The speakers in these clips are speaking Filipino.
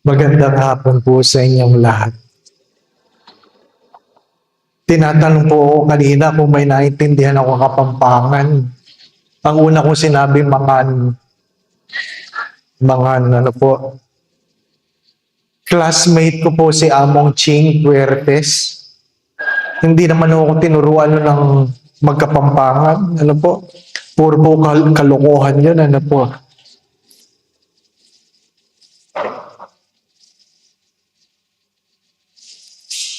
Magandang hapon po sa inyong lahat. Tinatanong po ako kanina kung may naintindihan ako Kapampangan. Ang una kong sinabi, mga ano po, classmate ko po si Among Ching Puertes. Hindi naman ako tinuruan ng magkapampangan. Ano po? Puro po kalokohan yun. Ano po?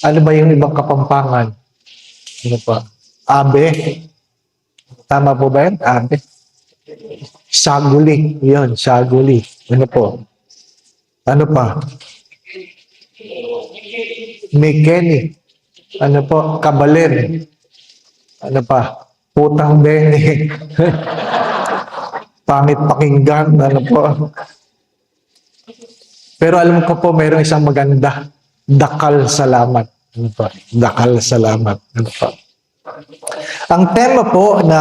Ano ba yung ibang Kapampangan? Ano pa? Abe. Tama po ba yan? Abe. Saguli. Yun, saguli. Ano po? Ano pa? Mekeni. Ano po? Kabaler. Ano pa? Putang bene. Pangit pakinggan. Ano po? Pero alam ko po, mayroong isang maganda. Dakal salamat. Ano po? Dakal salamat. Ano po? Ang tema po na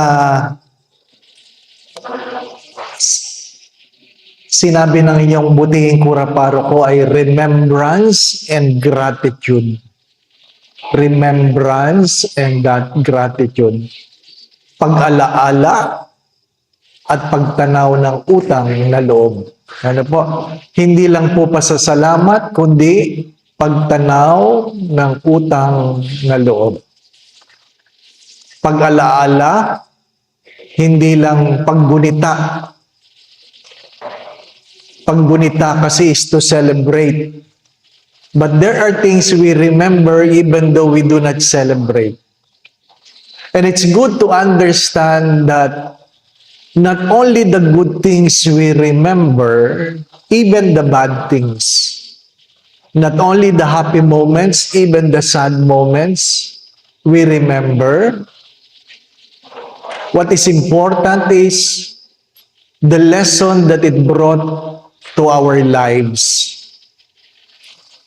sinabi ng inyong butihing kuraparo ko ay remembrance and gratitude. Remembrance and gratitude. Pag-alaala at pagtanaw ng utang na loob. Ano po? Hindi lang po pasasalamat, kundi pagtanaw ng utang na loob. Pag-alaala, hindi lang paggunita. Paggunita kasi is to celebrate. But there are things we remember even though we do not celebrate. And it's good to understand that not only the good things we remember, even the bad things. Not only the happy moments, even the sad moments, we remember. What is important is the lesson that it brought to our lives.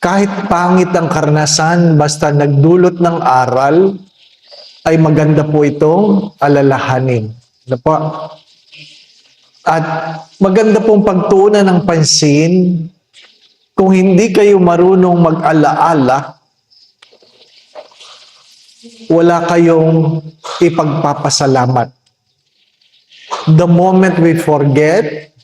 Kahit pangit ang karanasan, basta nagdulot ng aral, ay maganda po itong alalahanin. Ano po? At maganda pong pagtuunan ng pansin, kung hindi kayo marunong mag-alaala, wala kayong ipagpapasalamat. The moment we forget,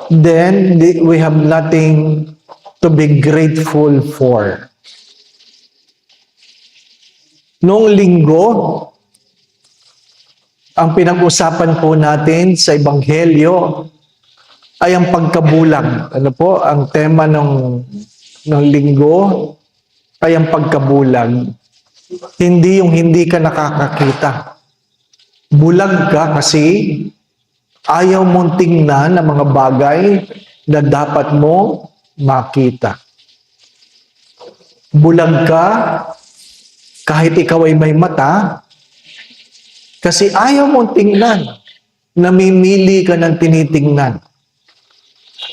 then we have nothing to be grateful for. Noong linggo, ang pinag-usapan po natin sa Ebanghelyo ay ang pagkabulag. Ano po? Ang tema ng linggo ay ang pagkabulag. Hindi yung hindi ka nakakakita. Bulag ka kasi ayaw mong tingnan ang mga bagay na dapat mo makita. Bulag ka kahit ikaw ay may mata kasi ayaw mong tingnan. Namimili ka ng tinitingnan.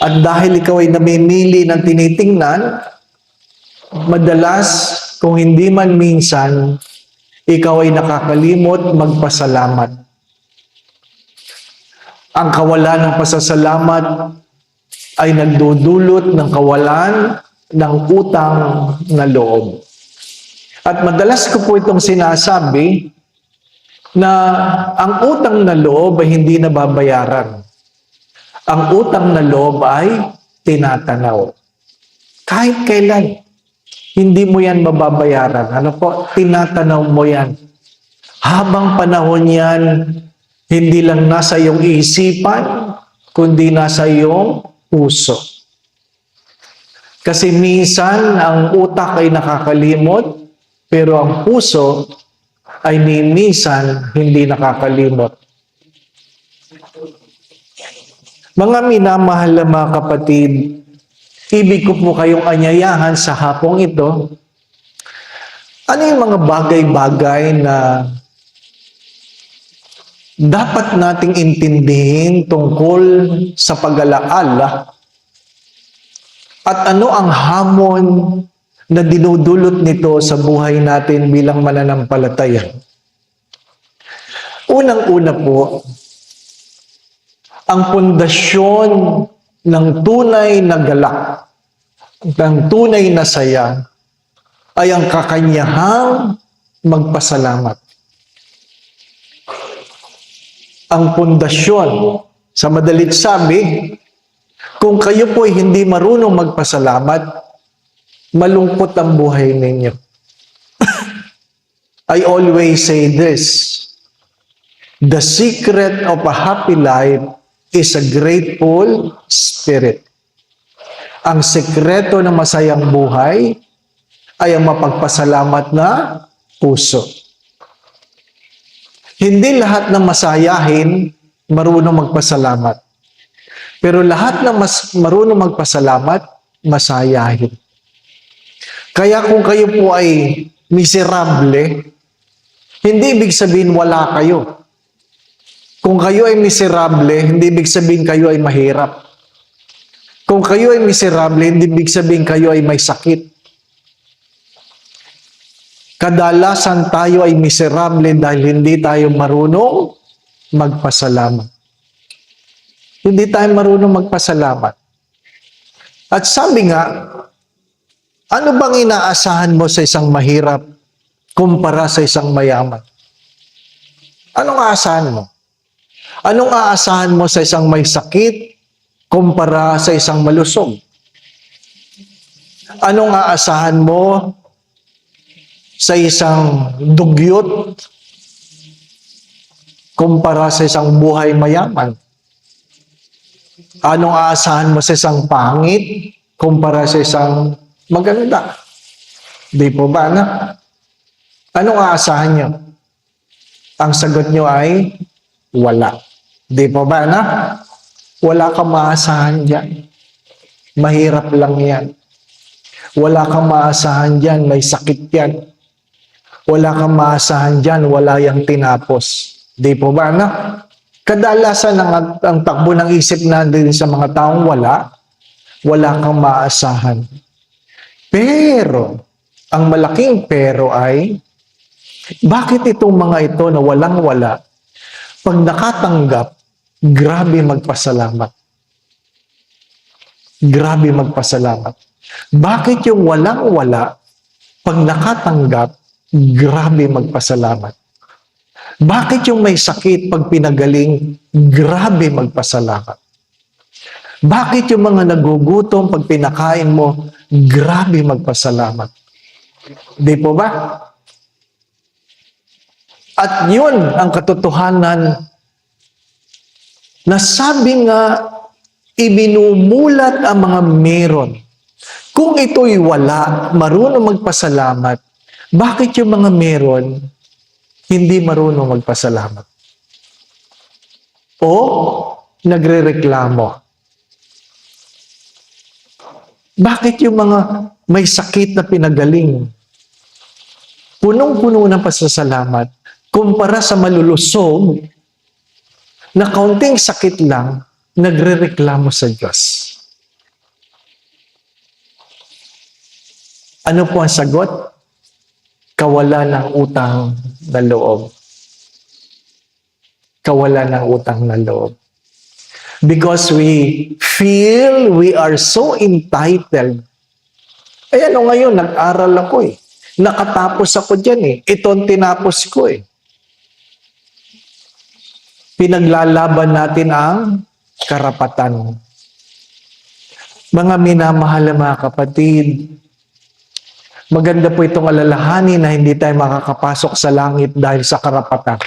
At dahil ikaw ay namimili ng tinitingnan, madalas, kung hindi man minsan, ikaw ay nakakalimot magpasalamat. Ang kawalan ng pasasalamat ay nagdudulot ng kawalan ng utang na loob. At madalas ko po itong sinasabi na ang utang na loob ay hindi nababayaran. Ang utang na loob ay tinatanaw. Kahit kailan, hindi mo yan mababayaran. Ano po? Tinatanaw mo yan. Habang panahon yan, hindi lang nasa iyong isipan, kundi nasa iyong puso. Kasi minsan, ang utak ay nakakalimot, pero ang puso ay minsan hindi nakakalimot. Mga minamahal na mga kapatid, ibig ko po kayong anyayahan sa hapong ito. Ano yung mga bagay-bagay na dapat nating intindihin tungkol sa pag-alaala at ano ang hamon na dinudulot nito sa buhay natin bilang mananampalataya? Unang-una po, ang pundasyon ng tunay na galak ng tunay na saya ay ang kakanyahang magpasalamat. Ang pundasyon, sa madalit sabi, kung kayo po ay hindi marunong magpasalamat, malungkot ang buhay ninyo. I always say this, the secret of a happy life is a grateful spirit. Ang sekreto ng masayang buhay ay ang mapagpasalamat na puso. Hindi lahat ng masayahin marunong magpasalamat. Pero lahat ng marunong magpasalamat, masayahin. Kaya kung kayo po ay miserable, hindi ibig sabihin wala kayo. Kung kayo ay miserable, hindi ibig sabihin kayo ay mahirap. Kung kayo ay miserable, hindi ibig sabihin kayo ay may sakit. Kadalasan tayo ay miserable dahil hindi tayo marunong magpasalamat. Hindi tayo marunong magpasalamat. At sabi nga, ano bang inaasahan mo sa isang mahirap kumpara sa isang mayaman? Anong aasahan mo? Anong aasahan mo sa isang may sakit kumpara sa isang malusog? Anong aasahan mo sa isang dugyot kumpara sa isang buhay mayaman? Anong aasahan mo sa isang pangit kumpara sa isang maganda? Di po ba, anak? Anong aasahan nyo? Ang sagot nyo ay wala. Di po ba, anak? Wala kang maasahan dyan. Mahirap lang yan. Wala kang maasahan dyan. May sakit yan. Wala kang maasahan dyan. Wala yang tinapos. Di po ba, anak? Kadalasan ang takbo ng isip natin sa mga taong wala kang maasahan. Pero, ang malaking pero ay, bakit itong mga ito na walang-wala, pag nakatanggap, grabe magpasalamat. Grabe magpasalamat. Bakit yung walang-wala, pag nakatanggap, grabe magpasalamat? Bakit yung may sakit pag pinagaling, grabe magpasalamat? Bakit yung mga nagugutom pag pinakain mo, grabe magpasalamat? Di po ba? At yun ang katotohanan na sabi nga, ibinumulat ang mga meron. Kung ito'y wala, marunong magpasalamat, bakit yung mga meron, hindi marunong magpasalamat? O nagrereklamo? Bakit yung mga may sakit na pinagaling, punong-puno ng pasasalamat, kumpara sa malulusog, na kaunting sakit lang, nagrereklamo sa Diyos? Ano po ang sagot? Kawalan ng utang na loob. Kawalan ng utang na loob. Because we feel we are so entitled. Eh ano ngayon, nag-aral ako eh. Nakatapos ako dyan eh. Ito ang tinapos ko eh. Pinaglalaban natin ang karapatan. Mga minamahal na mga kapatid, maganda po itong alalahanin na hindi tayo makakapasok sa langit dahil sa karapatan.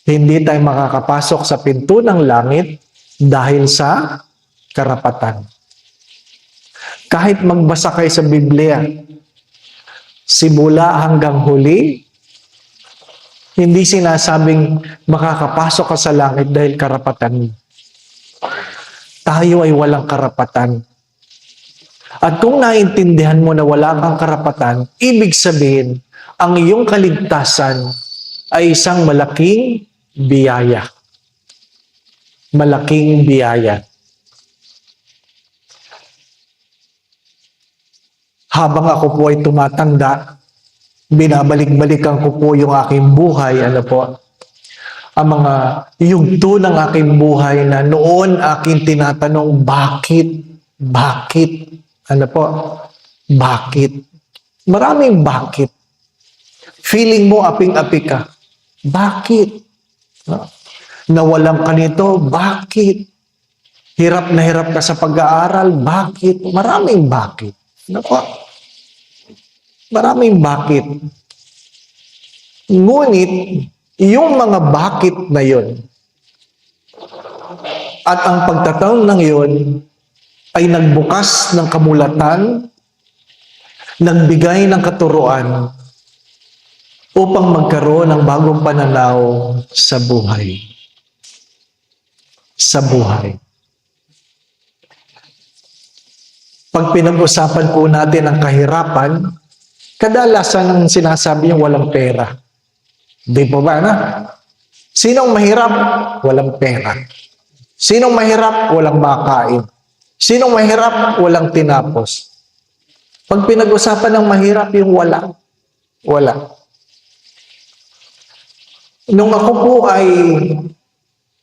Hindi tayo makakapasok sa pinto ng langit dahil sa karapatan. Kahit magbasa kayo sa Biblia, simula hanggang huli, hindi sinasabing makakapasok ka sa langit dahil karapatan. Tayo ay walang karapatan. At kung naintindihan mo na wala kang karapatan, ibig sabihin, ang iyong kaligtasan ay isang malaking biyaya. Malaking biyaya. Habang ako po ay tumatanda, binabalik-balikan ko po yung aking buhay, ang mga yugto ng aking buhay na noon aking tinatanong, bakit Bakit? Ano po? Bakit? Maraming bakit. Feeling mo aping-api ka. Bakit? No? Nawalan ka nito. Bakit? Hirap na hirap ka sa pag-aaral. Bakit? Maraming bakit. Ano po? Maraming bakit. Ngunit, yung mga bakit na yon at ang pagtatanong ng yon ay nagbukas ng kamulatan, nagbigay ng katuruan upang magkaroon ng bagong pananaw sa buhay. Sa buhay. Pag pinag-usapan po natin ang kahirapan, kadalasan ang sinasabi yung walang pera. Di po ba na? Sinong mahirap? Walang pera. Sinong mahirap? Walang makain. Sinong mahirap? Walang tinapos. Pag pinag-usapan ng mahirap, yung wala. Wala. Nung ako po ay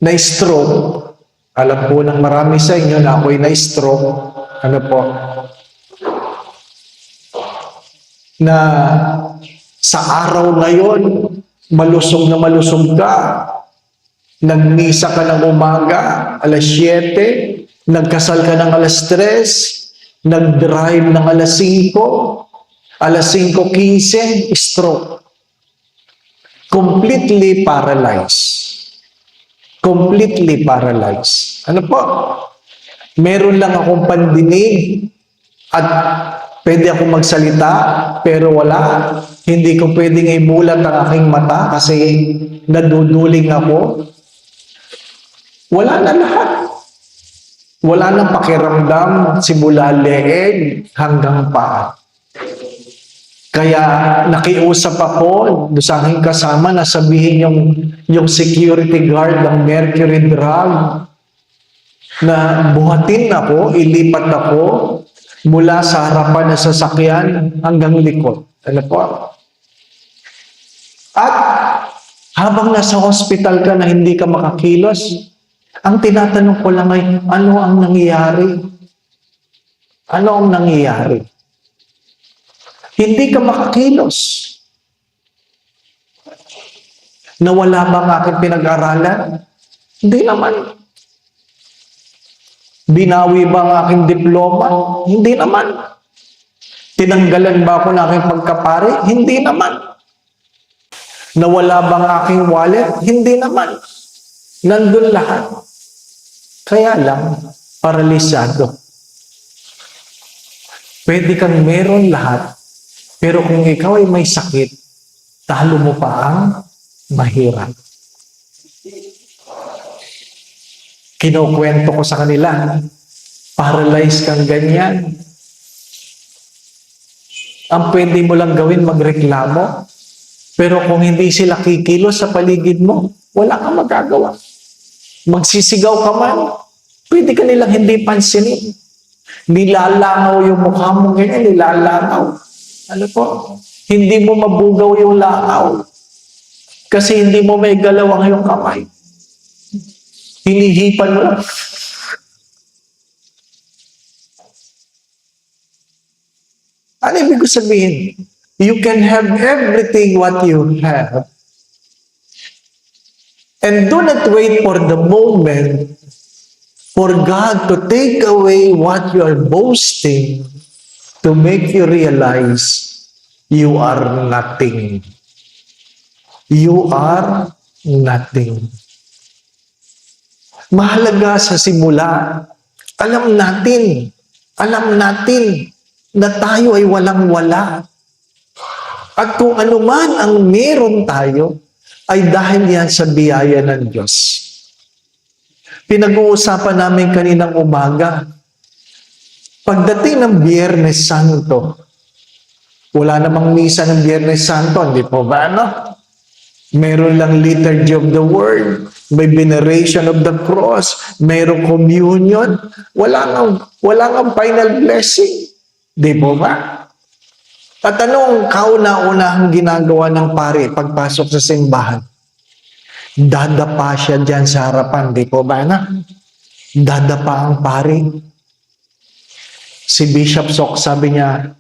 na-stroke, alam po ng marami sa inyo na ako'y na-stroke, ano po, na sa araw na yon, malusog na malusog ka. Nagmisa ka ng umaga, alas 7, nagkasal ka ng alas 3, nag-drive ng alas 5, alas 5:15, stroke. Completely paralyzed. Completely paralyzed. Ano po? Meron lang akong pandinig at pwede akong magsalita, pero wala. Hindi ko pwedeng imulat ang aking mata kasi naduduling ako. Wala na lahat. Wala nang pakiramdam simula leeg hanggang paa. Kaya nakiusap ako sa aking kasama na sabihin yung security guard ng Mercury Drug na buhatin ako, ilipat ako mula sa harapan ng sasakyan hanggang likod. Ano po? At habang nasa hospital ka na hindi ka makakilos, ang tinatanong ko lang ay, ano ang nangyayari? Ano ang nangyayari? Hindi ka makakilos. Nawala ba ang aking pinag-aralan? Hindi naman. Binawi ba ang aking diploma? Hindi naman. Tinanggalan ba ako ng aking pagkapare? Hindi naman. Nawala ba ang aking wallet? Hindi naman. Nandun lahat. Kaya lang, paralisado. Pwede kang meron lahat, pero kung ikaw ay may sakit, talo mo pa ang mahirap. Kinukwento ko sa kanila, paralyzed kang ganyan. Ang pwede mo lang gawin, magreklamo. Pero kung hindi sila kikilos sa paligid mo, wala kang magagawa. Magsisigaw ka man, pwede ka nilang hindi pansinin. Nilalangaw yung mukha mo ganyan, nilalangaw. Ano po? Hindi mo mabugaw yung langaw. Kasi hindi mo may galaw ang iyong kamay. Hinihipan mo lang. Ano ibig sabihin? You can have everything what you have. And do not wait for the moment for God to take away what you are boasting to make you realize you are nothing. You are nothing. Mahalaga sa simula, alam natin na tayo ay walang-wala. At kung ano man ang meron tayo, ay dahil yan sa biyaya ng Diyos. Pinag-uusapan namin kaninang umaga, pagdating ng Biyernes Santo, wala namang misa ng Biyernes Santo, hindi po ba, no? Meron lang liturgy of the word, may veneration of the cross, mayroong communion, wala nang final blessing. Di po ba? At anong kauna-unahang ginagawa ng pari pagpasok sa simbahan? Dadapa siya dyan sa harapan, di po ba na? Dadapa ang pari. Si Bishop Sok, sabi niya,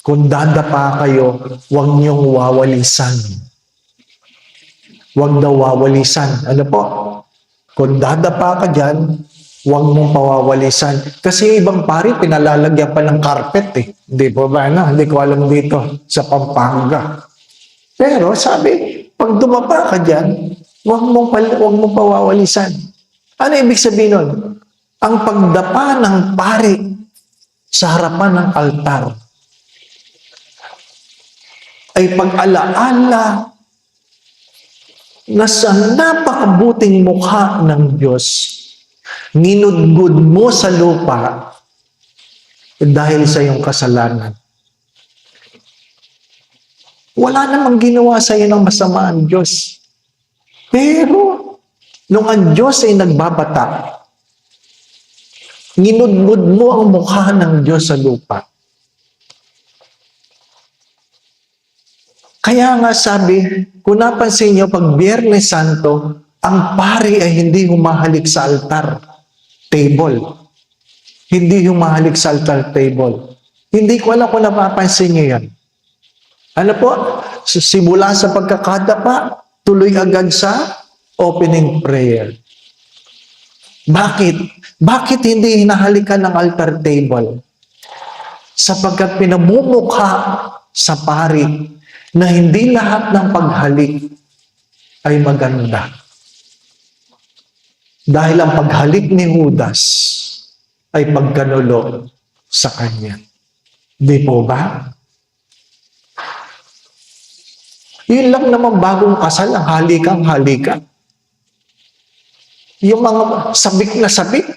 kung dadapa kayo, huwag niyong wawalisan. Huwag daw wawalisan. Ano po? Kung dadapa ka dyan, huwag mong pawawalisan. Kasi ibang pari, pinalalagyan pa ng carpet eh. Hindi po ba? No? Hindi ko alam dito sa Pampanga. Pero sabi, pag dumapa ka dyan, huwag mong pawawalisan. Ano ibig sabihin nun? Ang pagdapa ng pari sa harapan ng altar ay pag-alaala na sa napakabuting mukha ng Diyos, nginudgod mo sa lupa dahil sa iyong kasalanan. Wala namang ginawa sa iyo ng masama ang Diyos. Pero, nung ang Diyos ay nagbabata, nginudgod mo ang mukha ng Diyos sa lupa. Kaya nga sabi, kung napansin niyo, pag Biyernes Santo, ang pari ay hindi humahalik sa altar table. Hindi humahalik sa altar table. Hindi ko alam kung napapansin niyo yan. Ano po? Simula sa pagkakadapa, tuloy agad sa opening prayer. Bakit? Bakit hindi hinahalikan ng altar table? Sapagkat pinamumukha sa pari na hindi lahat ng paghalik ay maganda. Dahil ang paghalik ni Judas ay pagkanulo sa kanya. Di po ba? Yun lang naman bagong kasal, ang halikan. Yung mga sabik na sabik,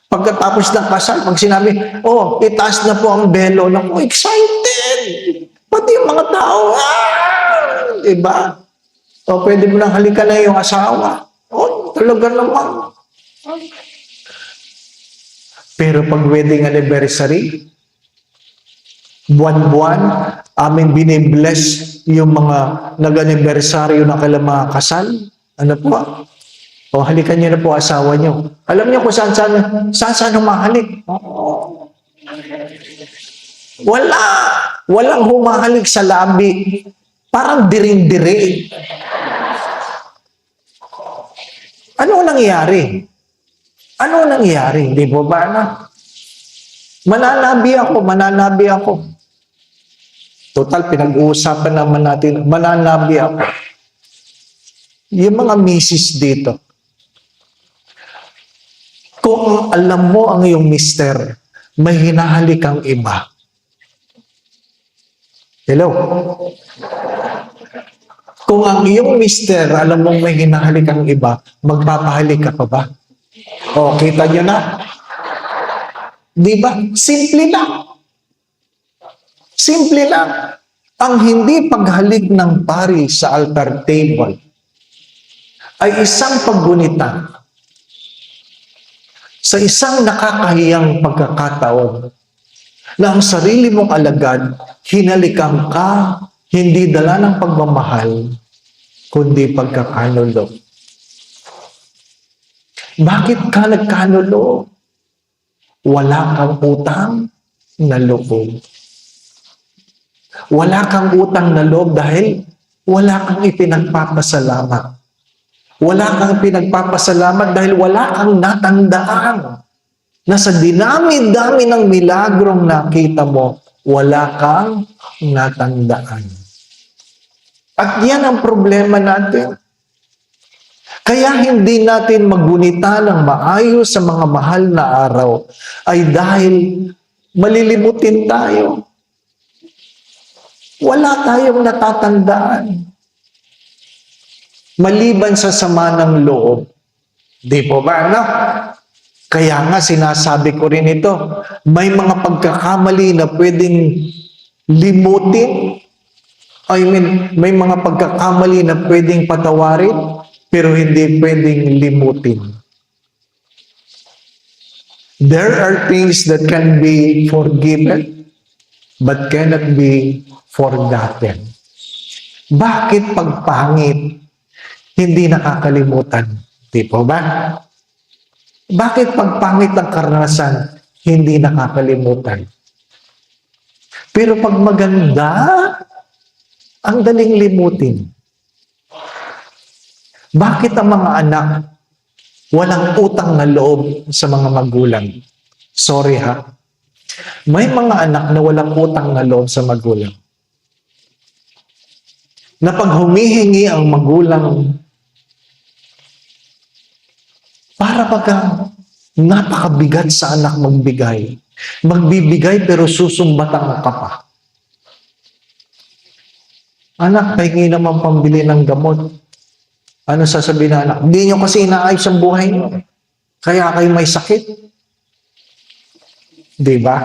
pagkatapos ng kasal, pag sinabi, oh, itaas na po ang belo, naku, excited! Pati yung mga tao, diba? O pwede mo nang halikan na yung asawa. O, talaga naman. Pero pag wedding anniversary, buwan-buwan, aming binibless yung mga nag-anibersaryo na kailang mga kasal. Ano po? O halikan niyo na po asawa niyo. Alam niyo kung saan humahalik? Walang humahalik sa labi. Parang diring-diri. Ano nangyari? Hindi po ba na? Mananabi ako. Total, pinag-uusapan naman natin, mananabi ako. Yung mga misis dito, kung alam mo ang iyong mister, may hinahalik kang iba. Hello? Kung ang iyong mister, alam mong may hinahalik kang iba, magpapahalik ka pa ba? O, kita nyo na? Di ba? Simple lang. Ang hindi paghalik ng pari sa altar table ay isang paggunita sa isang nakakahiyang pagkakataon na ang sarili mong alagad, hinalikan ka, hindi dala ng pagmamahal, kundi pagkakanulo. Bakit ka nagkanulo? Wala kang utang na loob. Wala kang utang na loob dahil wala kang ipinagpapasalamat. Wala kang pinagpapasalamat dahil wala kang natandaan na sa dinami-dami ng milagrong nakita mo, wala kang natandaan. At yan ang problema natin. Kaya hindi natin magunita ng maayos sa mga mahal na araw ay dahil malilimutin tayo. Wala tayong natatandaan. Maliban sa sama ng loob. Di po ba? No? Kaya nga sinasabi ko rin ito, may mga pagkakamali na pwedeng limutin. May mga pagkakamali na pwedeng patawarin, pero hindi pwedeng limutin. There are things that can be forgiven, but cannot be forgotten. Bakit pagpangit, hindi nakakalimutan? Di po ba? Bakit pagpangit ng karanasan, hindi nakakalimutan? Pero pag maganda, ang daling limutin. Bakit ang mga anak walang utang na loob sa mga magulang? Sorry ha. May mga anak na walang utang na loob sa magulang. Na pag humihingi ang magulang, para bagang napakabigat sa anak magbigay. Magbibigay pero susumbatan ka pa. Anak, pahingi naman pambili ng gamot. Ano sasabihin na anak? Hindi nyo kasi inaayos ang buhay nyo. Kaya kayo may sakit. Di ba?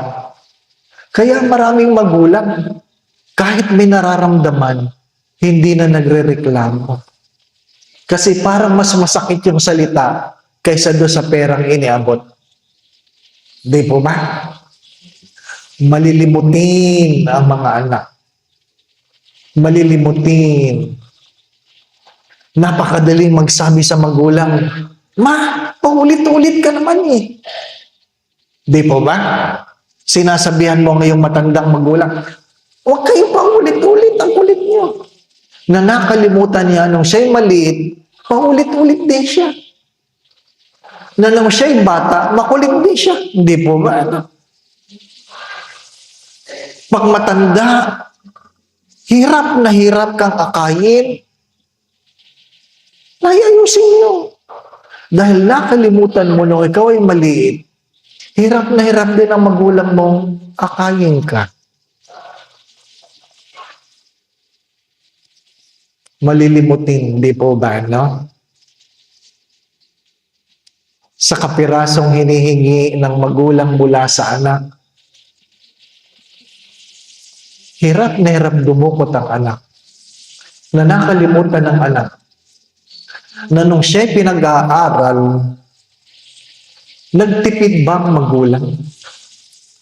Kaya maraming magulang, kahit may nararamdaman, hindi na nagre-reklamo. Kasi parang mas masakit yung salita kaysa doon sa perang iniabot. Di po ba? Malilimutin ang mga anak. Malilimutin. Napakadaling magsabi sa magulang, Ma, paulit-ulit ka naman eh. Di po ba? Sinasabihan mo ngayong matandang magulang, huwag kayong paulit-ulit, ang kulit niyo. Na nakalimutan niya nung siya'y maliit, paulit-ulit din siya. Na nung siya'y bata, makulit din siya. Hindi po ba? Pag matanda, hirap na hirap kang akayin, ayusin mo. Dahil nakalimutan mo nung ikaw ay maliit, hirap na hirap din ang magulang mong akayin ka. Malilimutin, di po ba, no? Sa kapirasong hinihingi ng magulang mula sa anak, hirap na hirap dumukot ang anak. Na nakalimutan ng anak na nung siya'y pinag-aaral, nagtipid ba ang magulang?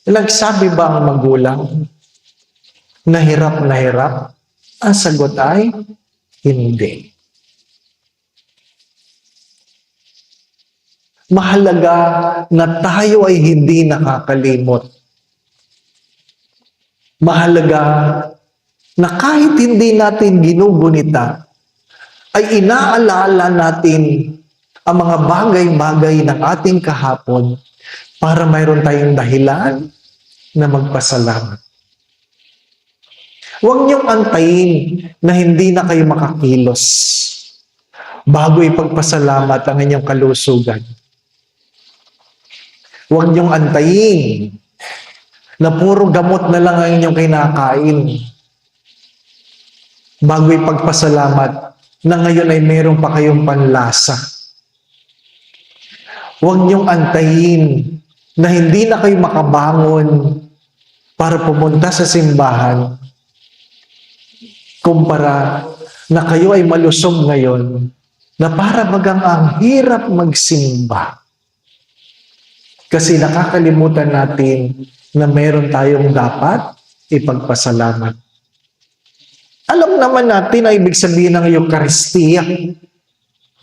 Nagsabi ba ang magulang na hirap na hirap? Ang sagot ay, hindi. Mahalaga na tayo ay hindi nakakalimot. Mahalaga na kahit hindi natin ginugunita, ay inaalala natin ang mga bagay-bagay ng ating kahapon para mayroon tayong dahilan na magpasalamat. Huwag niyong antayin na hindi na kayo makakilos bago ipagpasalamat ang inyong kalusugan. Huwag niyong antayin na puro gamot na lang ang inyong kinakain bago ipagpasalamat na ngayon ay meron pa kayong panlasa. Huwag niyong antayin na hindi na kayo makabangon para pumunta sa simbahan kumpara na kayo ay malusog ngayon na para bagang ang hirap magsimba. Kasi nakakalimutan natin na meron tayong dapat ipagpasalamat. Alam naman natin na ibig sabihin ng Eucharistia.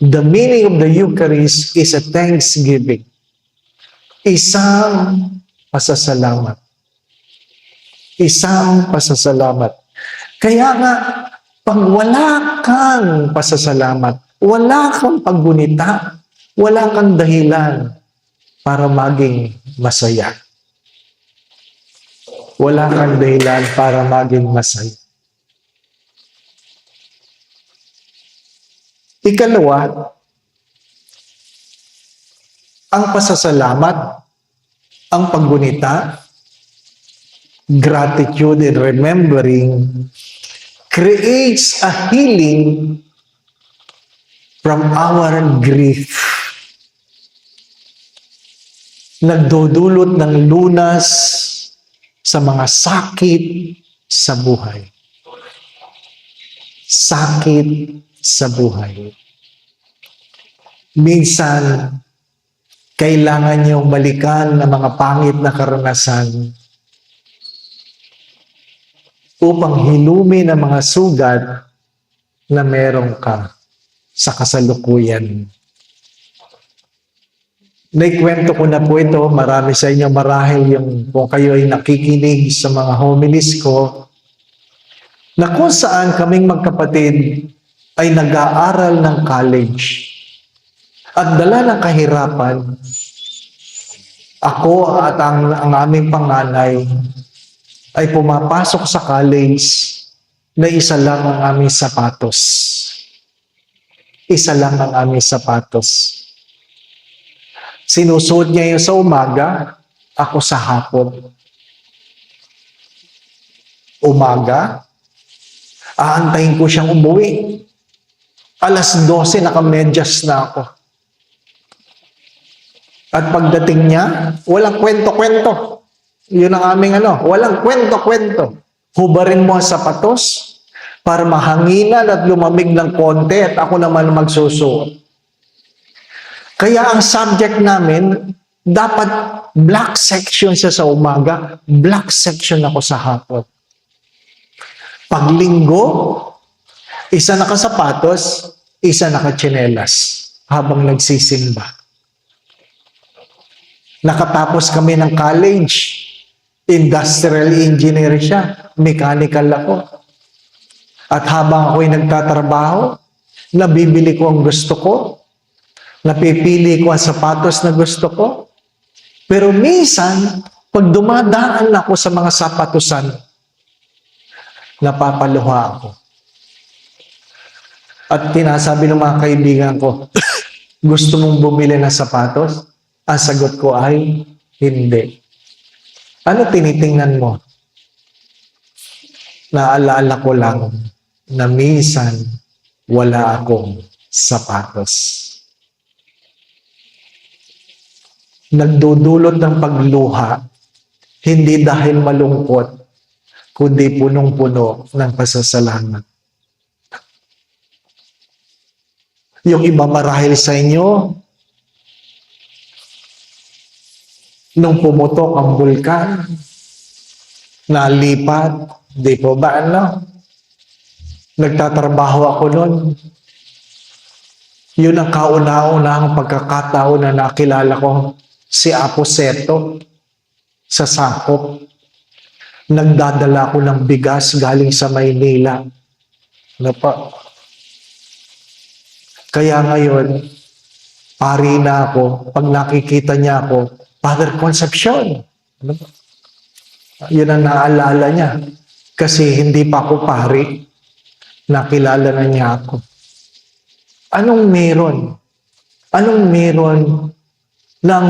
The meaning of the Eucharist is a thanksgiving. Isang pasasalamat. Isang pasasalamat. Kaya nga, pag wala kang pasasalamat, wala kang paggunita, wala kang dahilan para maging masaya. Wala kang dahilan para maging masaya. Ikalawa, ang pasasalamat, ang paggunita, gratitude and remembering creates a healing from our grief. Nagdudulot ng lunas sa mga sakit sa buhay. Sakit sa buhay. Minsan, kailangan niyong balikan ang mga pangit na karanasan upang hilumin ang mga sugat na meron ka sa kasalukuyan. Naikwento ko na po ito, marami sa inyo marahil yung kung kayo ay nakikinig sa mga homilies ko, na kung saan kaming magkapatid ay nag-aaral ng college at dala ng kahirapan, ako at ang aming panganay ay pumapasok sa college na isa lang ang aming sapatos. Isa lang ang aming sapatos. Sinusuot niya yun sa umaga, ako sa hapon. Umaga, aantayin ko siyang umuwi. 12:00, nakamedyas na ako. At pagdating niya, walang kwento-kwento. Yun ang aming walang kwento-kwento. Hubarin mo ang sapatos para mahanginan at lumamig ng konti at ako naman magsusuot. Kaya ang subject namin, dapat black section siya sa umaga, black section ako sa hapon. Pag linggo, isa nakasapatos, isa nakatsinelas habang nagsisimba. Nakatapos kami ng college, industrial engineer siya, mechanical ako. At habang ako'y nagtatrabaho, nabibili ko ang gusto ko, napipili ko ang sapatos na gusto ko. Pero minsan, pag dumadaan ako sa mga sapatusan, napapaluha ako. At tinasabi ng mga kaibigan ko, gusto mong bumili ng sapatos? Ang sagot ko ay, hindi. Ano tinitingnan mo? Naalala ko lang na minsan wala akong sapatos. Nagdudulot ng pagluha, hindi dahil malungkot, kundi punong-puno ng pasasalamat. Yung iba marahil sa inyo, nung pumutok ang bulkan, nalipat, di po ba Nagtatrabaho ako noon. Yun ang kauna-unahang pagkakataon na nakilala ko si Apo Seto sa sakop. Nagdadala ko ng bigas galing sa Maynila. Kaya ngayon, pari na ako. Pag nakikita niya ako, Father Concepcion. Yun ang naalala niya. Kasi hindi pa ako pari. Nakilala na niya ako. Anong meron? Anong meron ng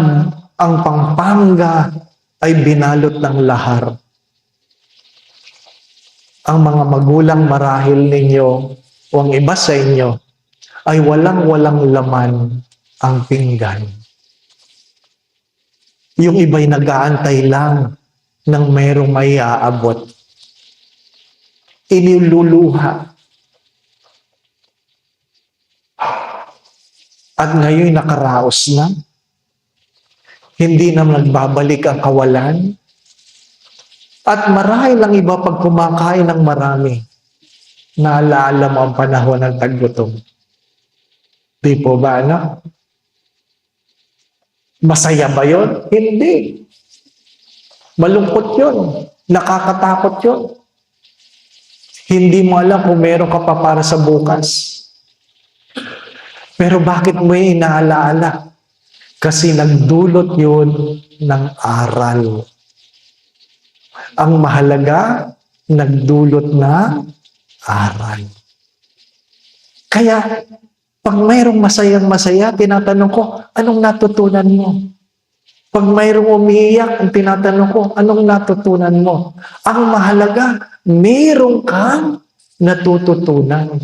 ang Pampanga ay binalot ng lahar? Ang mga magulang marahil ninyo o ang iba sa inyo ay walang-walang laman ang pinggan. Yung iba'y nag-aantay lang ng mayroong may aabot. Iniluluha. At ngayon nakaraos na. Hindi na nagbabalik ang kawalan. At marahil ang iba pag kumakain ng marami, naalala mo ang panahon ng taggutom. Di po ba, Masaya ba yun? Hindi. Malungkot yun. Nakakatakot yun. Hindi mo alam kung meron ka pa para sa bukas. Pero bakit mo inaalaala? Kasi nagdulot yun ng aral. Ang mahalaga, nagdulot na aral. Kaya, pag mayroong masayang-masaya, tinatanong ko, anong natutunan mo? Pag mayroong umiiyak, tinatanong ko, anong natutunan mo? Ang mahalaga, mayroong kang natututunan.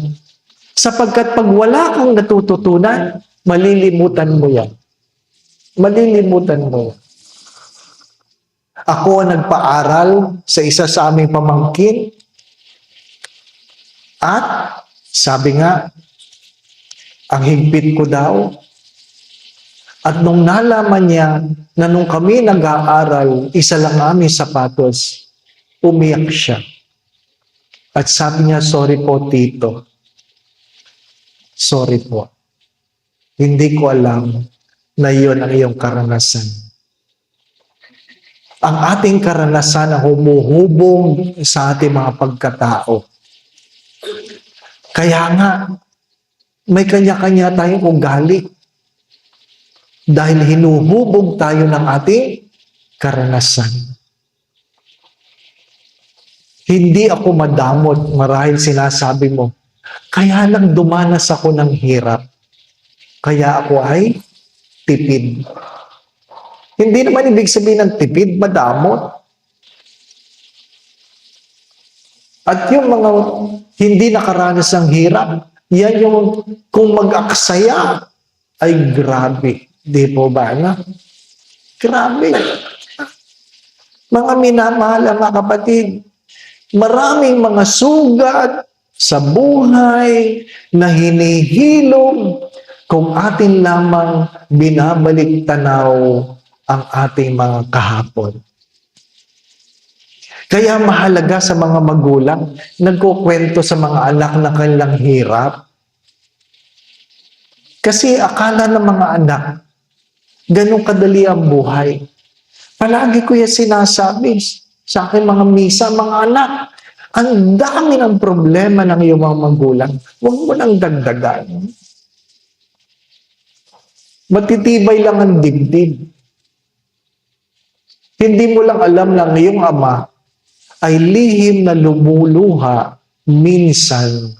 Sapagkat pag wala kang natututunan, malilimutan mo yan. Malilimutan mo yan. Ako ang nagpaaral sa isa sa aming pamangkin. At sabi nga, ang higpit ko daw. At nung nalaman niya na nung kami nag-aaral, isa lang aming sapatos, umiyak siya. At sabi niya, sorry po, Tito. Sorry po. Hindi ko alam na iyon ang iyong karanasan. Ang ating karanasan ang humuhubog sa ating mga pagkatao. Kaya nga, may kanya-kanya tayong ugali. Dahil hinuhubog tayo ng ating karanasan. Hindi ako madamot, marahil sinasabi mo, kaya lang dumanas ako ng hirap. Kaya ako ay tipid. Hindi naman ibig sabihin ng tipid, madamot. At yung mga hindi nakaranas ng hirap, yan yung kung mag-aksaya, ay grabe. Di po ba na? Grabe. Mga minamahal mga kapatid, maraming mga sugat sa buhay na hinihilom kung atin lamang binabalik tanaw ang ating mga kahapon. Kaya mahalaga sa mga magulang, nagkukwento sa mga anak na kanilang hirap. Kasi akala ng mga anak, ganun kadali ang buhay. Palagi ko yan sinasabi sa akin mga misa, mga anak, ang dami ng problema ng iyong mga magulang. Huwag mo nang dagdagan. Matitibay lang ang dibdib. Hindi mo lang alam na ang iyong ama ay lihim na lumuluha minsan.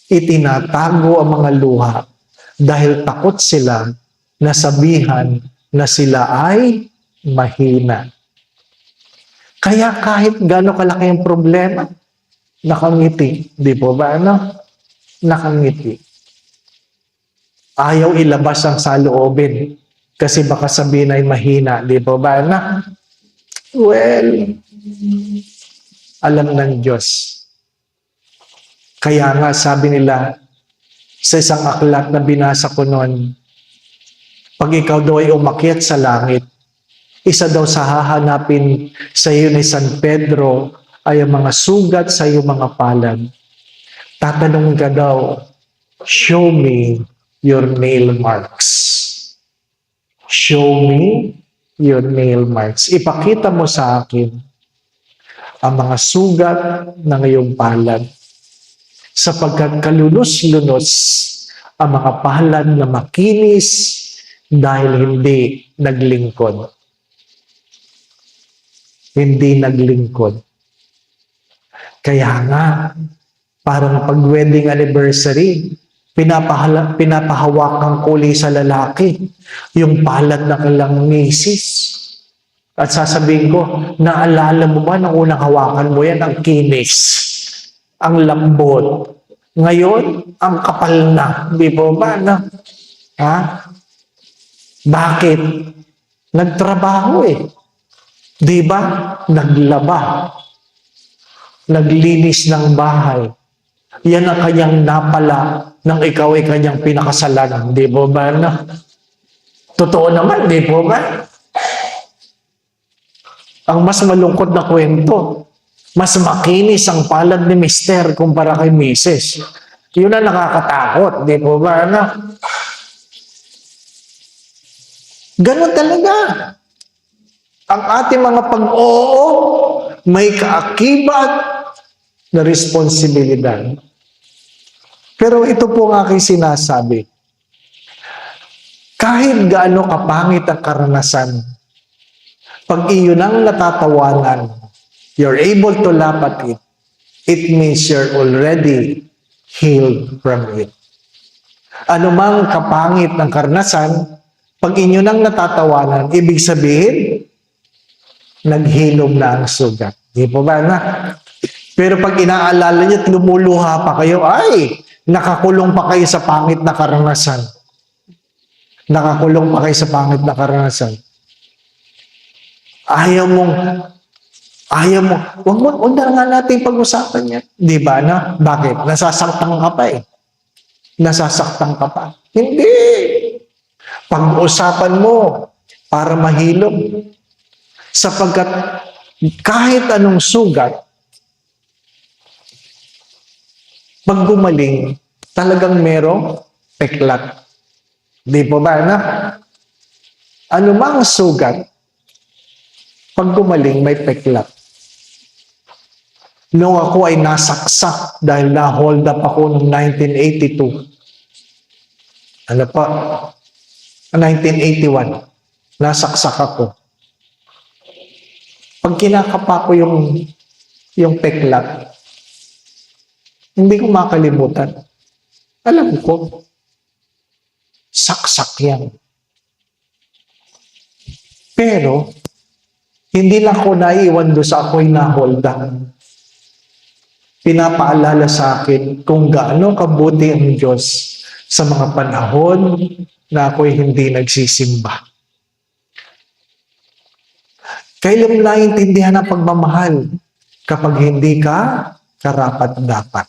Itinatago ang mga luha dahil takot sila na sabihan na sila ay mahina. Kaya kahit gano'ng kalaki ang problema, nakangiti. Di po ba? Nakangiti. Ayaw ilabas ang saloobin kasi baka sabihin ay mahina. Di po ba? Well, alam ng Diyos. Kaya nga sabi nila sa isang aklat na binasa ko noon, pag ikaw daw ay umakyat sa langit, isa daw sa hahanapin sa iyo ni San Pedro ay ang mga sugat sa iyong mga palad. Tatanong ka daw, show me your nail marks. Show me your nail marks. Ipakita mo sa akin ang mga sugat ng iyong palad. Sapagkat kalunos-lunos ang mga palad na makinis dahil hindi naglingkod. Hindi naglingkod. Kaya nga, parang pag-wedding anniversary, pinapahawakan ko ulit sa lalaki yung palad ng kanilang misis. At sasabihin ko, naalala mo ba nung unang hawakan mo yan, ang kinis, ang lambot. Ngayon, ang kapal na. Di po ba? Ha? Bakit? Nagtrabaho eh. Di ba? Naglaba. Naglinis ng bahay. Yan ang kanyang napala nang ikaw ay kanyang pinakasalan. Di po ba? Totoo naman, di po ba? Ang mas malungkot na kwento, mas makinis ang palad ni Mister kumpara kay Mrs. Yun ang nakakatakot, di po ba? Ganon talaga. Ang ating mga pag-oo, may kaakibat na responsibilidad. Pero ito po ang aking sinasabi. Kahit gaano kapangit ang karanasan, pag iyon ang natatawanan, you're able to laugh at it, it means you're already healed from it. Ano mang kapangit ng karanasan, pag inyo nang natatawanan, ibig sabihin, naghilom na ang sugat. Di po ba na? Pero pag inaalala niyo at lumuluha pa kayo, ay, nakakulong pa kayo sa pangit na karanasan. Nakakulong pa kayo sa pangit na karanasan. Ayaw mo, huwag na nga natin pag-usapan yan. Di ba na? Bakit? Nasasaktan ka pa eh. Nasasaktan ka pa. Hindi. Pag-usapan mo para mahilom. Sapagkat kahit anong sugat, pag gumaling, talagang merong peklat. Di po ba, anak? Ano mang sugat, pag gumaling, may peklat. Noong ako ay nasaksak dahil na-hold up ako noong 1982. Ano pa? 1981. Nasaksak ako. Pag kinakapa ko yung peklat, hindi ko makalimutan. Alam ko, saksak yan. Pero, hindi lang ako naiwan doon sa ako'y na-hold up. Pinapaalala sa akin kung gaano kabuti ang Diyos sa mga panahon na ako'y hindi nagsisimba. Kailan mo naiintindihan ang pagmamahal kapag hindi ka karapat-dapat?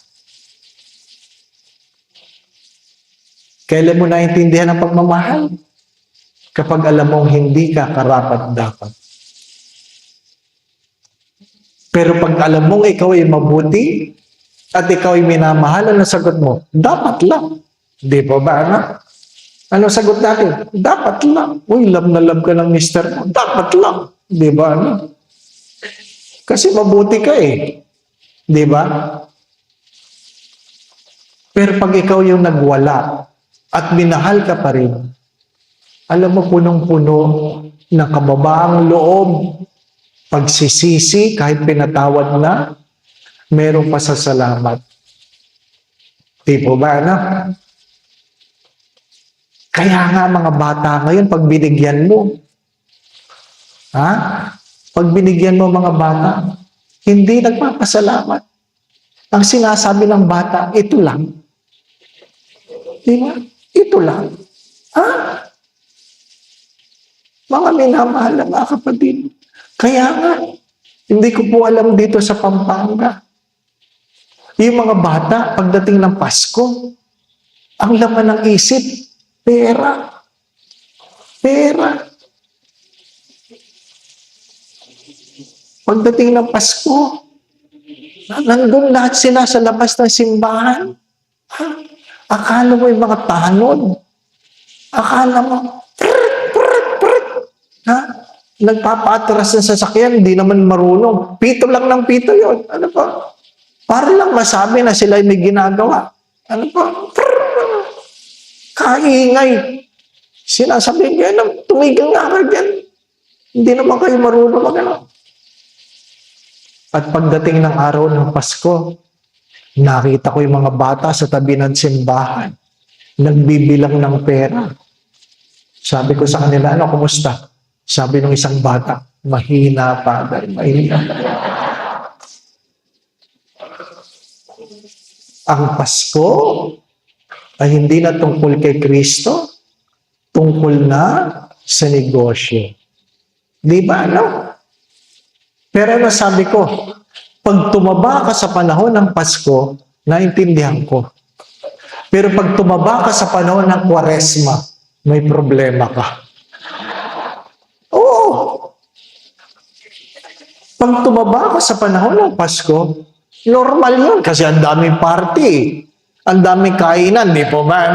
Kailan mo naiintindihan ang pagmamahal kapag alam mong hindi ka karapat-dapat? Pero pag alam mong ikaw ay mabuti at ikaw ay minamahal, ano sagot mo? Dapat lang. Di ba ba, anak? Ano sagot natin? Dapat lang. Uy, love na love ka ng mister mo. Dapat lang. Di ba, anak? Kasi mabuti ka eh. Di ba? Pero pag ikaw yung nagwala at minahal ka pa rin, alam mo, punong-puno ng kababaang loob, pagsisisi, kahit pinatawad na, merong pasasalamat. Di po ba, anak? Kaya nga mga bata ngayon, pag binigyan mo, pag binigyan mo mga bata, hindi nagpapasalamat. Ang sinasabi ng bata, ito lang. Di ba? Ito lang. Mga minamahal na mga kapatid. Kaya nga, hindi ko po alam dito sa Pampanga. Yung mga bata, pagdating ng Pasko, ang laman ng isip, pera. Pera. Pagdating ng Pasko, nandun lahat sila sa labas ng simbahan. Akala mo yung mga tanod. Akala mo, nagpapaatras ng sasakyan, hindi naman marunong. Pito lang ng pito yon. Ano pa? Para lang masabi na sila may ginagawa. Ano pa? Kaingay. Sinasabi ko, tumigil nga ka dyan. Hindi naman kayo marunong mag-ano. At pagdating ng araw ng Pasko, nakita ko yung mga bata sa tabi ng simbahan, nagbibilang ng pera. Sabi ko sa kanila, kumusta? Sabi ng isang bata, mahina, Father, mahina. Ang Pasko ay hindi na tungkol kay Kristo, tungkol na sa negosyo. Di ba, Pero sabi ko, pag tumaba ka sa panahon ng Pasko, naintindihan ko. Pero pag tumaba ka sa panahon ng Kwaresma, may problema ka. Pag tumaba ka sa panahon ng Pasko, normal yun kasi ang daming party. Ang daming kainan, di po ba,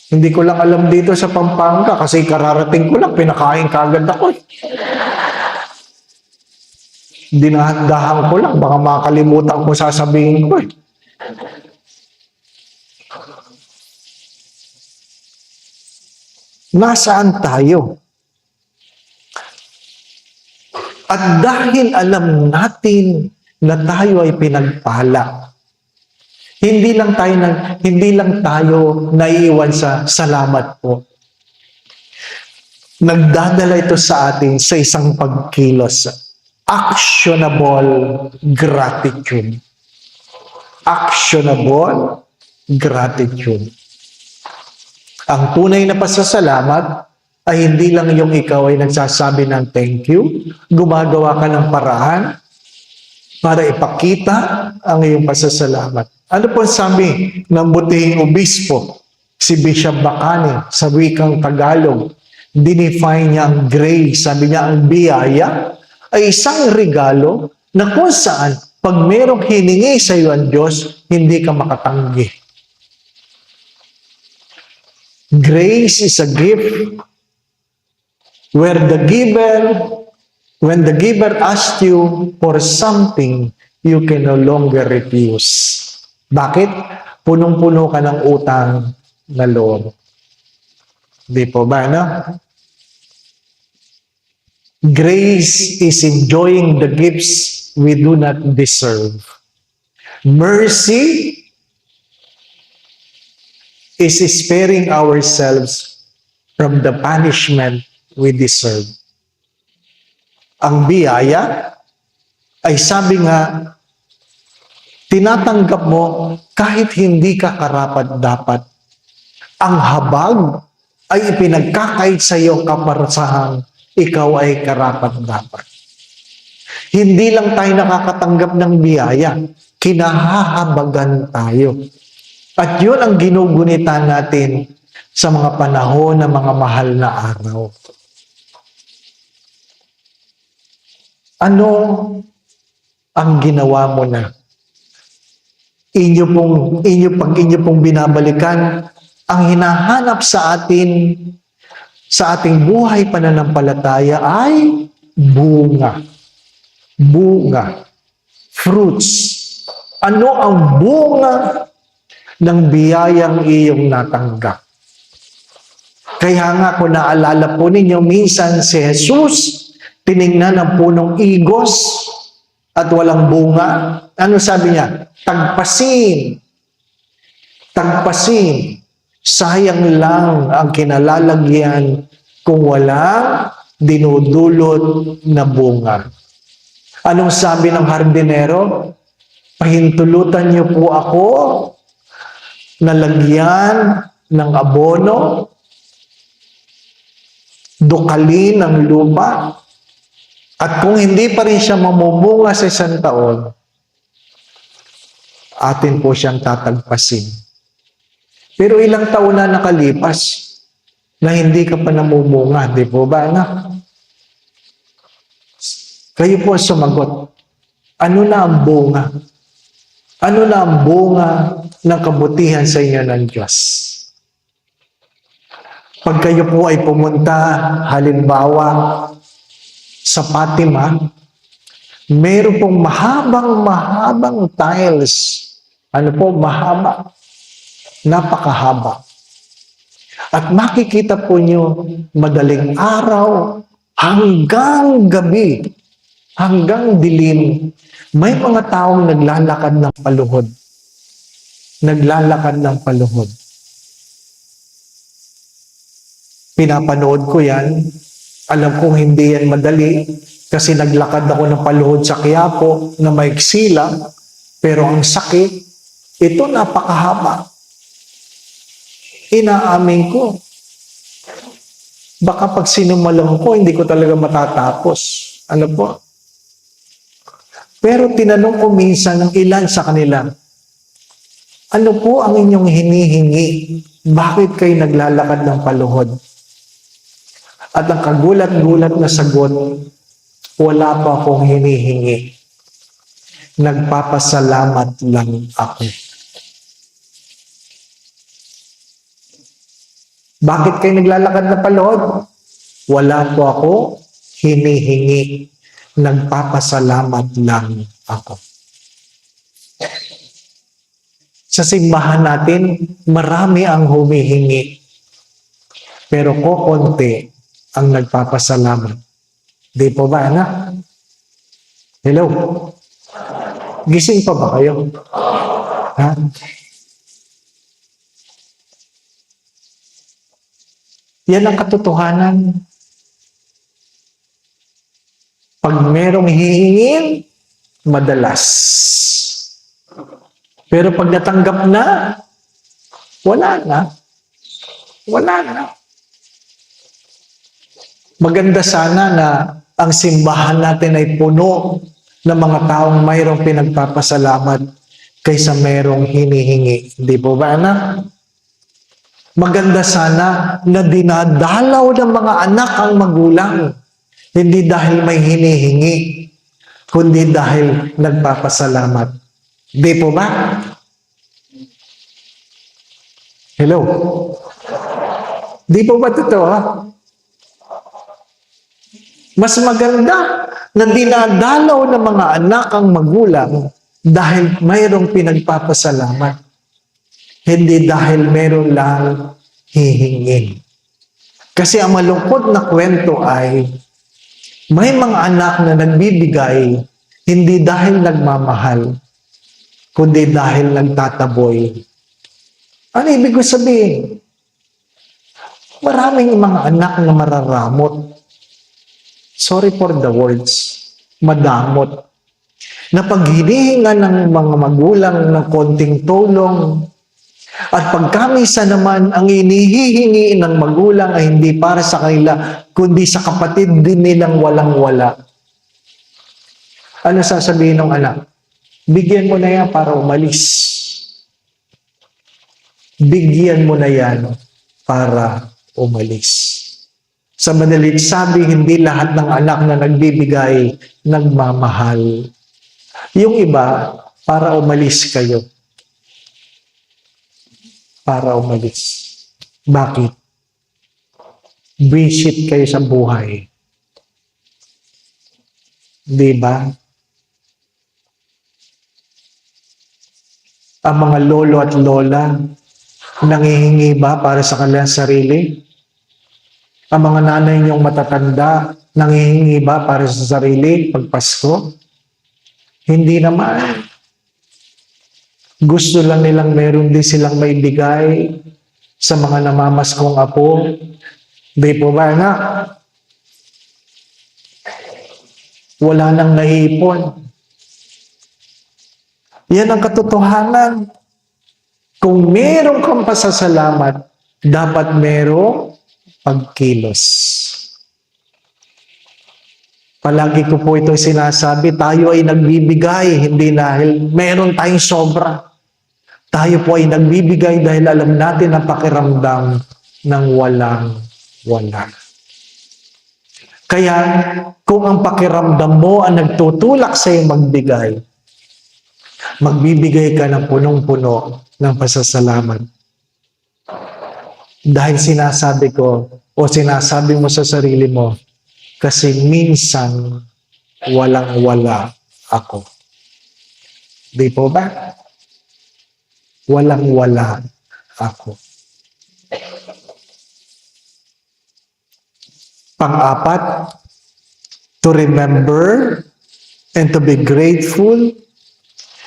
Hindi ko lang alam dito sa Pampanga kasi kararating ko lang, pinakain kagad ako. Dinahandahan ko lang, baka makalimutan ko sasabihin ko. Nasaan tayo? At dahil alam natin na tayo ay pinagpala, hindi lang tayo naiiwan sa salamat po. Nagdadala ito sa atin sa isang pagkilos. Actionable gratitude. Actionable gratitude. Ang tunay na pasasalamat ay hindi lang yung ikaw ay nagsasabi ng thank you, gumagawa ka ng paraan para ipakita ang iyong pasasalamat. Ano po sabi ng butihing obispo, si Bishop Bacani, sa wikang Tagalog? Dinefine niya ang grace. Sabi niya, ang biyaya ay isang regalo na kung saan pag merong hiningi sa iyo ang Diyos, hindi ka makatanggi. Grace is a gift where the giver, when the giver asks you for something, you can no longer refuse. Bakit? Punong-puno ka ng utang na loob. Di po ba, no? Grace is enjoying the gifts we do not deserve. Mercy is sparing ourselves from the punishment we deserve. Ang biyaya ay sabi nga, tinatanggap mo kahit hindi ka karapat-dapat. Ang habag ay ipinagkakait sa iyo kaparasahang ikaw ay karapat-dapat. Hindi lang tayo nakakatanggap ng biyaya, kinahahabagan tayo. At yun ang ginugunita natin sa mga panahon ng mga mahal na araw. Ano ang ginawa mo na? Pag inyo pong binabalikan, ang hinahanap sa atin, sa ating buhay pananampalataya ay bunga. Bunga. Fruits. Ano ang bunga ng biyayang iyong natanggap? Kaya nga kung naalala po ninyo, minsan si Jesus, tiningnan ang punong igos at walang bunga. Ano sabi niya? Tagpasin. Tagpasin. Sayang lang ang kinalalagyan kung walang dinudulot na bunga. Anong sabi ng hardinero? Pahintulutan niyo po ako na lagyan ng abono, dukalin ng lupa, at kung hindi pa rin siya mamumunga sa isang taon, atin po siyang tatagpasin. Pero ilang taon na nakalipas na hindi ka pa namumunga, di po ba, anak? Kayo po sumagot, ano na ang bunga? Ano na ang bunga ng kabutihan sa inyo ng Diyos? Pag kayo po ay pumunta, halimbawa, sa Fatima, meron pong mahabang tiles. Ano po? Mahaba. Napakahaba. At makikita po nyo madaling araw hanggang gabi, hanggang dilim, may mga taong naglalakad ng paluhod. Naglalakad ng paluhod. Pinapanood ko yan. Alam kong hindi yan madali kasi naglakad ako ng paluhod sa Quiapo na maiksi lang, pero ang sakit, ito napakahaba. Inaamin ko. Baka pag sinumalang ko, hindi ko talaga matatapos. Ano po? Pero tinanong ko minsan ng ilan sa kanila, ano po ang inyong hinihingi? Bakit kayo naglalakad ng paluhod? At ang kagulat-gulat na sagot, wala pa akong hinihingi. Nagpapasalamat lang ako. Bakit kayo naglalakad na paluhod? Wala po ako hinihingi. Nagpapasalamat lang ako. Sa simbahan natin, marami ang humihingi. Pero kokonti ang nagpapasalamat. Di po ba, anak? Hello? Gising pa ba kayo? Ha? Yan ang katotohanan. Pag merong hihingin, madalas. Pero pag natanggap na, wala na. Wala na. Maganda sana na ang simbahan natin ay puno ng mga taong mayroong pinagpapasalamat kaysa mayroong hinihingi. Hindi po ba, anak? Maganda sana na dinadalaw ng mga anak ang magulang. Hindi dahil may hinihingi, kundi dahil nagpapasalamat. Di po ba? Hello? Di po ba totoo? Mas maganda na dinadalaw ng mga anak ang magulang dahil mayroong pinagpapasalamat. Hindi dahil mayroon lang hihingin. Kasi ang malungkot na kwento ay may mga anak na nagbibigay hindi dahil nagmamahal, kundi dahil nagtataboy. Ano ibig ko sabihin? Maraming mga anak na mararamot. Sorry for the words. Madamot. Na pag hinihinga ng mga magulang ng konting tulong, at pagkamisa naman ang inihihingi ng magulang ay hindi para sa kanila, kundi sa kapatid din nilang walang-wala. Ano sasabihin ng anak? Bigyan mo na yan para umalis. Bigyan mo na yan para umalis. Sa madalit sabi, hindi lahat ng anak na nagbibigay, nagmamahal. Yung iba, para umalis kayo. Para umalis. Bakit? Visit kayo sa buhay. Di ba? Ang mga lolo at lola, nangihingi ba para sa kanilang sarili? Ang mga nanay niyong matatanda, nangihingi ba para sa sarili pag Pasko? Hindi naman. Gusto lang nilang meron din silang maibigay sa mga namamaskong apo. Di po ba, anak? Wala nang naipon. Yan ang katotohanan. Kung meron kang pasasalamat, dapat merong pagkilos. Palagi ko po ito sinasabi, tayo ay nagbibigay, hindi dahil meron tayong sobra. Tayo po ay nagbibigay dahil alam natin ang pakiramdam ng walang-wala. Kaya, kung ang pakiramdam mo ang nagtutulak sa iyo magbigay, magbibigay ka ng punong-puno ng pasasalamat. Dahil sinasabi ko, o sinasabi mo sa sarili mo, kasi minsan walang-wala ako. Di po ba? Walang-wala ako. Pang-apat, to remember and to be grateful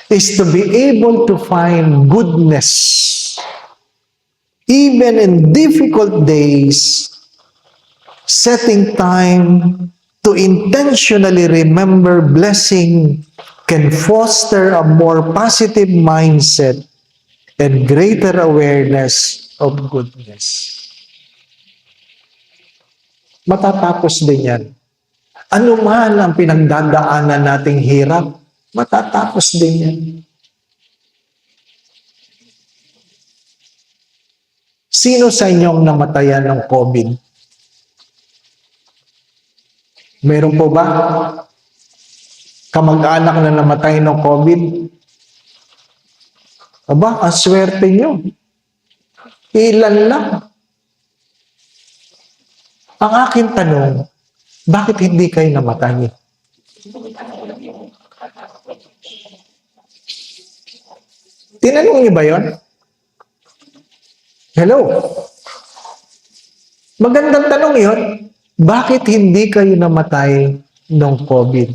is to be able to find goodness even in difficult days, setting time to intentionally remember blessing can foster a more positive mindset and greater awareness of goodness. Matatapos din yan. Ano man ang pinagdadaanan nating hirap, matatapos din yan. Sino sa inyong namatayan ng COVID? Meron po ba kamag-anak na namatay ng COVID? Aba, ang swerte nyo. Ilan lang. Ang aking tanong, bakit hindi kayo namatay? Tinanong niyo ba yon? Hello? Magandang tanong yon. Bakit hindi kayo namatay ng COVID?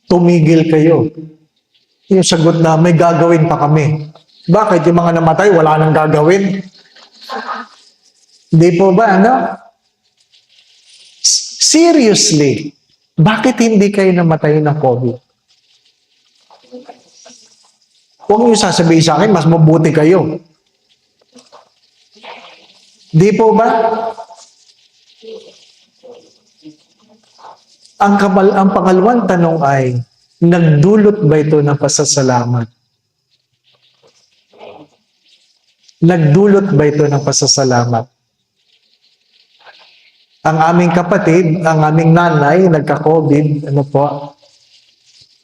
Tumigil kayo. Yung sagot na, may gagawin pa kami. Bakit? Yung mga namatay, wala nang gagawin? Di po ba, ano? Seriously, bakit hindi kayo namatay ng COVID? Huwag niyo sasabihin sa akin, mas mabuti kayo. Di po ba? Ang pangalawang tanong ay, nagdulot ba ito ng pasasalamat? Nagdulot ba ito ng pasasalamat? Ang aming kapatid, ang aming nanay, nagka-COVID, ano po?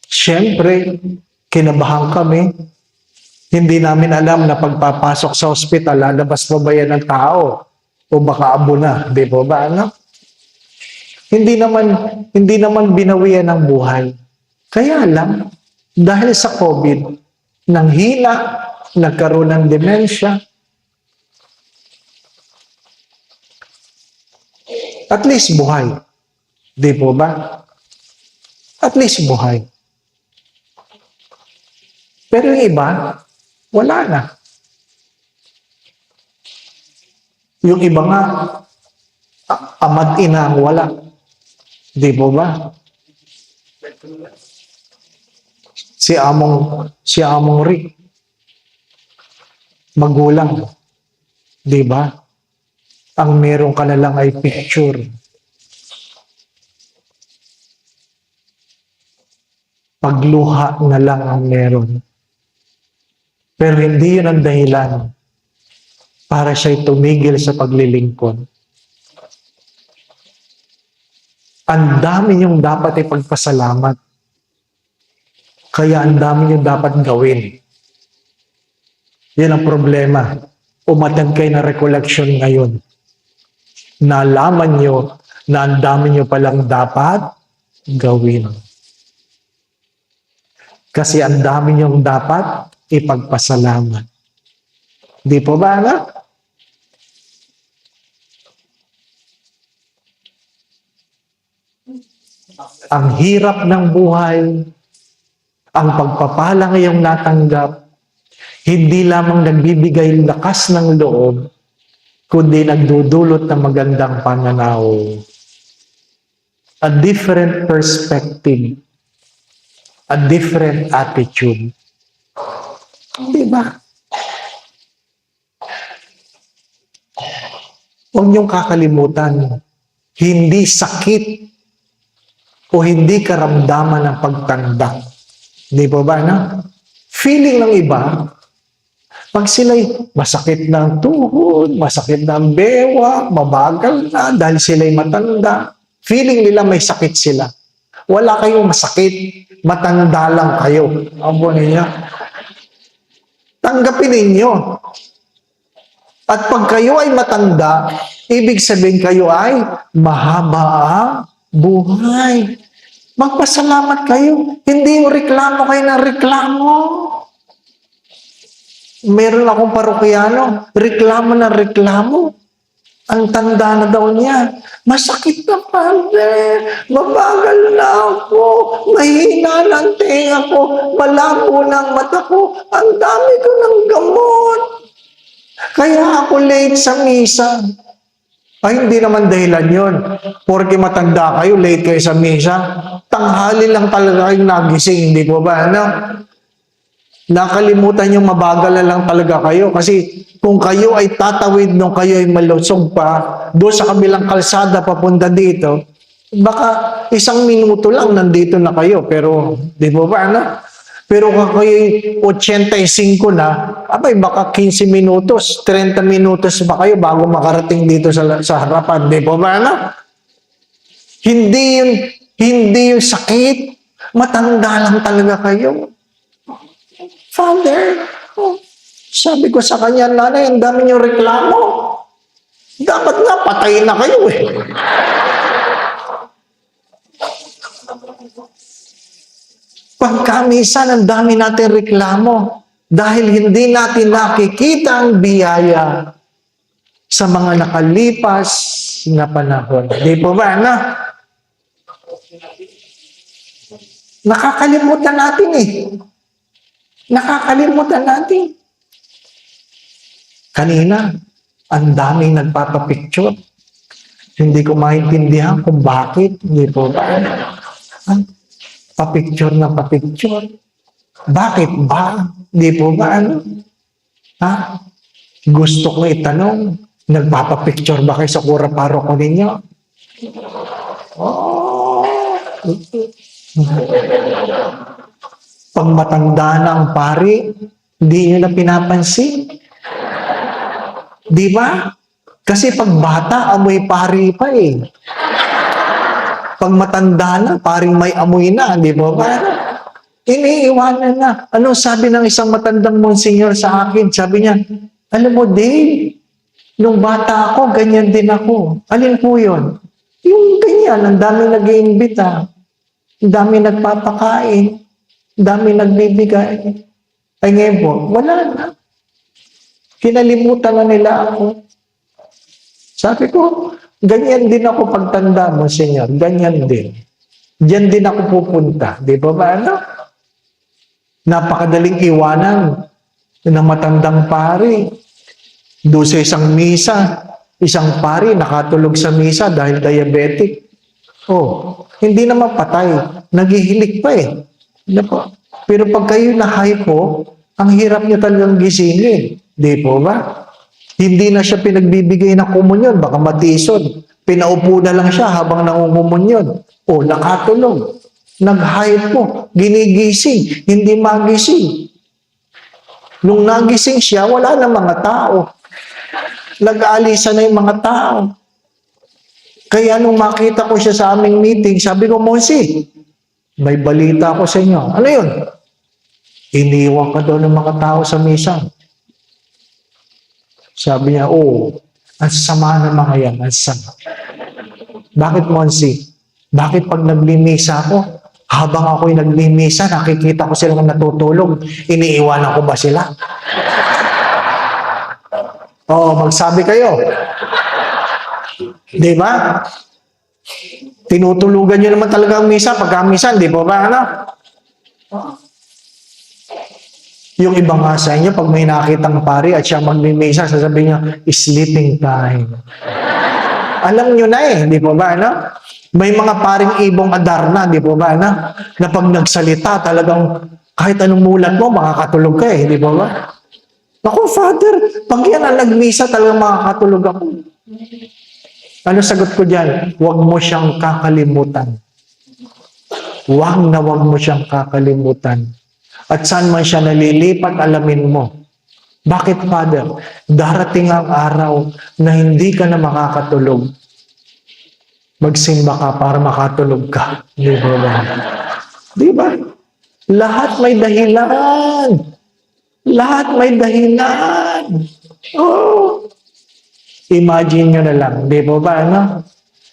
Siyempre, kinabahan kami. Hindi namin alam na pagpapasok sa ospital, lalabas pa ba yan ng tao? O baka abo na, di ba ba? Ano? Hindi naman binawian ng buhay. Kaya lang, dahil sa COVID, nanghina, nagkaroon ng demensya. At least buhay. Di po ba? At least buhay. Pero yung iba, wala na. Yung iba nga, amad ina ang wala. Di po ba? Si Among Rick, magulang. Di ba? Ang meron ka na lang ay picture. Pagluha na lang ang meron. Pero hindi yun ang dahilan para siya'y tumigil sa paglilingkod. Ang dami niyong dapat ipagpasalamat. Kaya ang dami niyong dapat gawin. Yan ang problema. Umatag kayo na recollection ngayon. Nalaman niyo na ang dami niyo palang dapat gawin. Kasi ang dami niyong dapat ipagpasalamat. Di po ba, anak? Ang hirap ng buhay, ang pagpapala ngayong natanggap, hindi lamang nagbibigay lakas ng loob, kundi nagdudulot ng magandang pananaw. A different perspective. A different attitude. Diba? Huwag niyong kakalimutan, hindi sakit o hindi karamdaman ng pagtanda. Di po ba, na? Feeling ng iba, pag sila'y masakit ng tuhod, masakit ng bewak, mabagal na dahil sila'y matanda, feeling nila may sakit sila. Wala kayong masakit, matanda lang kayo. Abo niya. Tanggapin ninyo. At pag kayo ay matanda, ibig sabihin kayo ay mahaba ang buhay. Magpasalamat kayo. Hindi yung reklamo kayo ng reklamo. Meron akong parokyano, reklamo ng reklamo. Ang tanda na daw niya, masakit na Father, mabagal na ako, mahina na ang tenga ko, malabo na ang mata ko, ang dami ko ng gamot. Kaya ako late sa misa. Ay, hindi naman dahilan yun. Porke matanda kayo, late kayo sa misa. Tanghali lang talaga kayong nagising, hindi po ba? Ano? Nakalimutan yung mabagal na lang talaga kayo. Kasi kung kayo ay tatawid nung kayo ay malusog pa, doon sa kabilang kalsada papunta dito, baka 1 minuto lang nandito na kayo. Pero, di ba ba, ano? Pero kung kayo 85 na, abay, baka 15 minutos, 30 minutos ba kayo bago makarating dito sa harapan. Di ba ba, ano? Hindi yung sakit. Matanda lang talaga kayo. Father, sabi ko sa kanya, nanay, ang dami niyong reklamo. Dapat nga, patay na kayo eh. Pagkamisan, ang dami natin reklamo dahil hindi natin nakikita ang biyaya sa mga nakalipas na panahon. Di po ba, na? Nakakalimutan natin eh. Nakakalimutan natin. Kanina, ang daming nagpapapicture. Hindi ko maintindihan kung bakit. Hindi po ba? Papicture na papicture. Bakit ba? Hindi po ba? Ano? Ha? Gusto ko itanong, nagpapapicture ba kayo sa kura paroko ninyo? Oh. Pag matanda na ang pari, hindi nyo na pinapansin. Di ba? Kasi pag bata, amoy pari pa eh. Pag matanda na, paring may amoy na. Di ba ba? Iniiwanan na. Ano sabi ng isang matandang monsignor sa akin? Sabi niya, alam mo, Dave, nung bata ako, ganyan din ako. Alin po yun? Yung ganyan, ang dami nag-iimbita, ang dami nagpapakain, ang dami nagbibigay. Ay ngayon po, wala na. Kinalimutan na nila ako. Sabi ko, ganyan din ako pagtanda mo, Senyor. Ganyan din. Diyan din ako pupunta. Di ba ba? Ano? Napakadaling iwanan ng matandang pari. Doon sa isang misa, isang pari nakatulog sa misa dahil diabetic. Oh, hindi naman patay. Naghihilik pa eh. Pero pag kayo na hypo, ang hirap niya talagang gisingin. Di po ba? Hindi na siya pinagbibigay ng komunyon, baka matisod. Pinaupo na lang siya habang nangungumunyon. O, nakatulog. Nag-hypo, ginigising, hindi magising. Nung nagising siya, wala na mga tao. Nag-aalisa na yung mga tao. Kaya nung makita ko siya sa aming meeting, sabi ko, Monsi, may balita ako sa inyo. Ano yun? Iniwan ka daw ng mga tao sa misa. Sabi niya, oo, ang sama ng mga yan, ang sama. Bakit, Monsi? Bakit pag nagmimisa ako, habang ako'y nagmimisa, nakikita ko silang natutulog, iniiwanan ko ba sila? Oo, magsabi kayo. Di ba? Tinutulugan nyo naman talaga ang misa, pagka-misa, di ba ba? Ano? Yung iba nga sa inyo, pag may nakitang pari at siya magmimisa, sasabihin niya, sleeping time. Alam nyo na eh, di ba ba? Ano? May mga paring ibong Adarna, di ba ba? Ano? Na pag nagsalita, talagang kahit anong mulat mo, makakatulog ka eh, di ba ba? Ako, Father, pag yan ang nagmisa, talagang makakatulog ako. Ano sagot ko dyan? Huwag mo siyang kakalimutan. Huwag mo siyang kakalimutan. At saan man siya nalilipat, alamin mo. Bakit, Father? Darating ang araw na hindi ka na makakatulog. Magsimba ka para makatulog ka. Di ba ba? Di ba? Lahat may dahilan. Lahat may dahilan. Oh. Imagine nyo na lang. Di ba ba? Ano?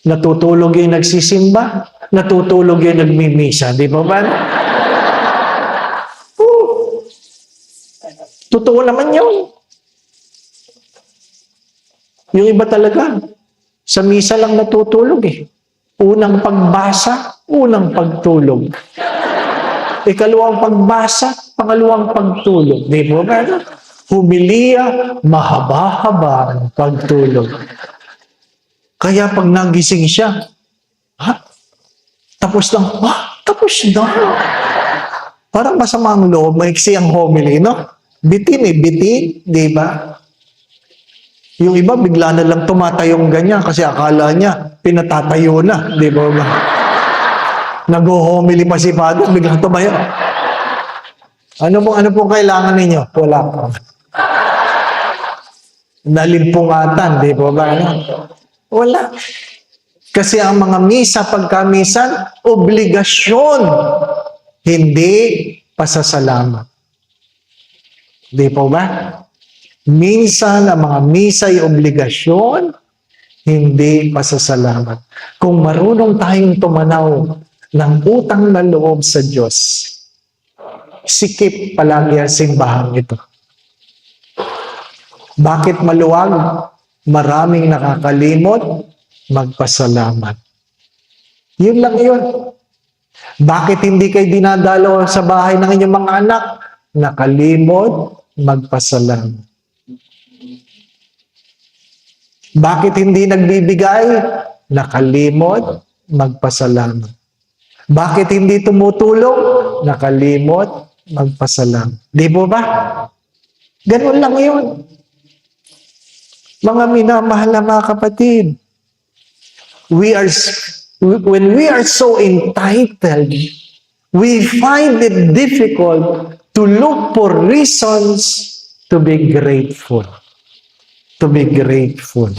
Natutulog yung nagsisimba. Natutulog yung nagmimisa. Di ba ba? Totoo naman yun. Yung iba talaga, sa misa lang natutulog eh. Unang pagbasa, unang pagtulog. Ikalawang pagbasa, pangalawang pagtulog. Di ba ba? Humiliya, mahaba-haba ang pagtulog. Kaya pag nagising siya, tapos lang, tapos na. Parang masama ang loob, maiksi ang homily, no? Bitin eh, bitin, di ba? Yung iba, bigla na lang tumatayong ganyan kasi akala niya, pinatatayo na, di ba? Nag-homily pa si Father, biglang tumayo. Ano pong kailangan ninyo? Wala pa. Nalimpungatan, di ba ba? Wala. Kasi ang mga misa, pagkamisan, obligasyon, hindi pasasalamat. Di po ba? Minsan, ang mga misa ay obligasyon, hindi pasasalamat. Kung marunong tayong tumanaw ng utang na loob sa Diyos, sikip palagi ang simbahan ito. Bakit maluwag? Maraming nakakalimot, magpasalamat. Yun lang yun. Bakit hindi kayo dinadalo sa bahay ng inyong mga anak? Nakalimot, magpasalamat. Bakit hindi nagbibigay? Nakalimot, magpasalamat. Bakit hindi tumutulong? Nakalimot, magpasalamat. Di ba ba? Ganun lang yun. Mga minamahal na mga kapatid, when we are so entitled, we find it difficult to look for reasons to be grateful. To be grateful.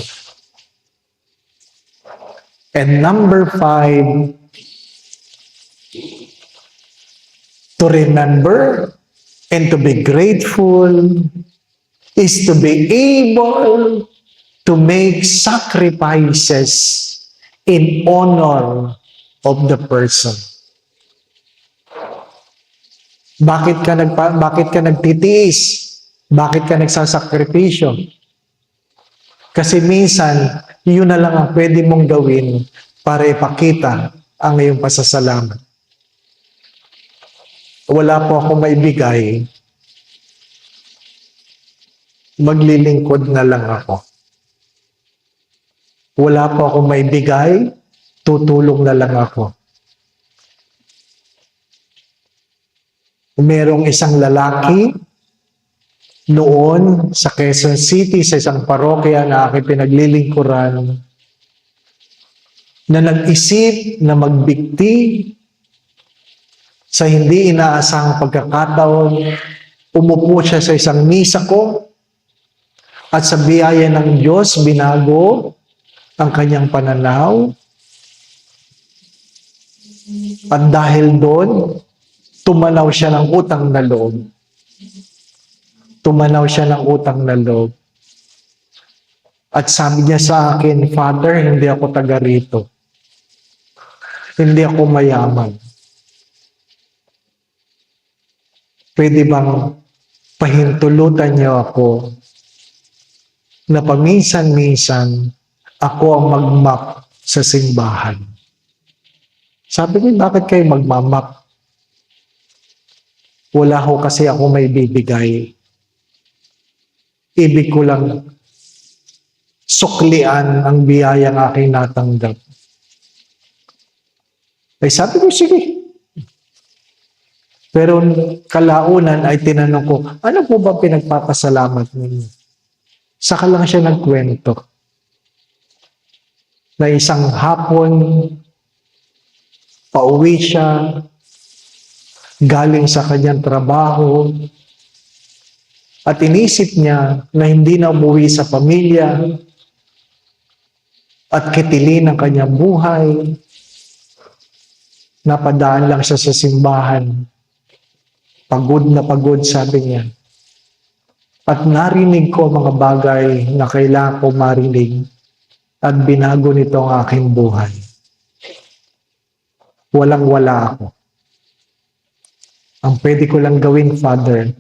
And number 5, to remember and to be grateful is to be able to make sacrifices in honor of the person. Bakit ka nagtitiis? Bakit ka nagsasakripisyo? Kasi minsan, yun na lang ang pwede mong gawin para ipakita ang iyong pasasalamat. Wala po ako maibigay, maglilingkod na lang ako. Wala po ako maibigay, tutulong na lang ako. Merong isang lalaki noon sa Quezon City, sa isang parokya na aking pinaglilingkuran, na nag-isip na magbikti sa hindi inaasahang pagkakataon. Umupo siya sa isang misa ko at sa biyaya ng Diyos, binago ang kanyang pananaw. At dahil doon, tumanaw siya ng utang na loob. Tumanaw siya ng utang na loob. At sabi niya sa akin, Father, hindi ako taga rito. Hindi ako mayaman. Pwede bang pahintulutan niyo ako na paminsan-minsan ako ang mag-map sa simbahan? Sabi ko, bakit kayo magmamap? Wala ho kasi ako may bibigay. Ibig ko lang suklian ang biyayang aking natanggap. Ay sabi ko, sige. Pero kalaunan ay tinanong ko, ano po ba pinagpapasalamat ninyo? Saka lang siya nagkwento na isang hapon, pauwi siya, galing sa kanyang trabaho, at inisip niya na hindi na umuwi sa pamilya at kitilin ang kanyang buhay. Napadaan lang siya sa simbahan. Pagod na pagod, sabi niya. At narinig ko mga bagay na kailangan ko marinig at binago nito ang aking buhay. Walang-wala ako. Ang pwede ko lang gawin, Father,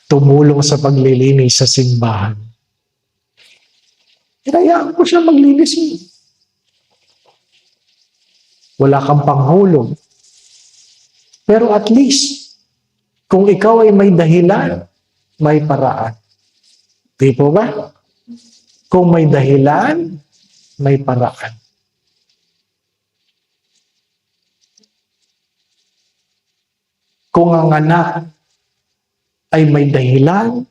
tumulong sa paglilinis sa simbahan. Hinayaan ko siya maglinis. Wala kang panghulog. Pero at least, kung ikaw ay may dahilan, may paraan. Di po ba? Kung may dahilan, may paraan. Kung ang anak ay may dahilan,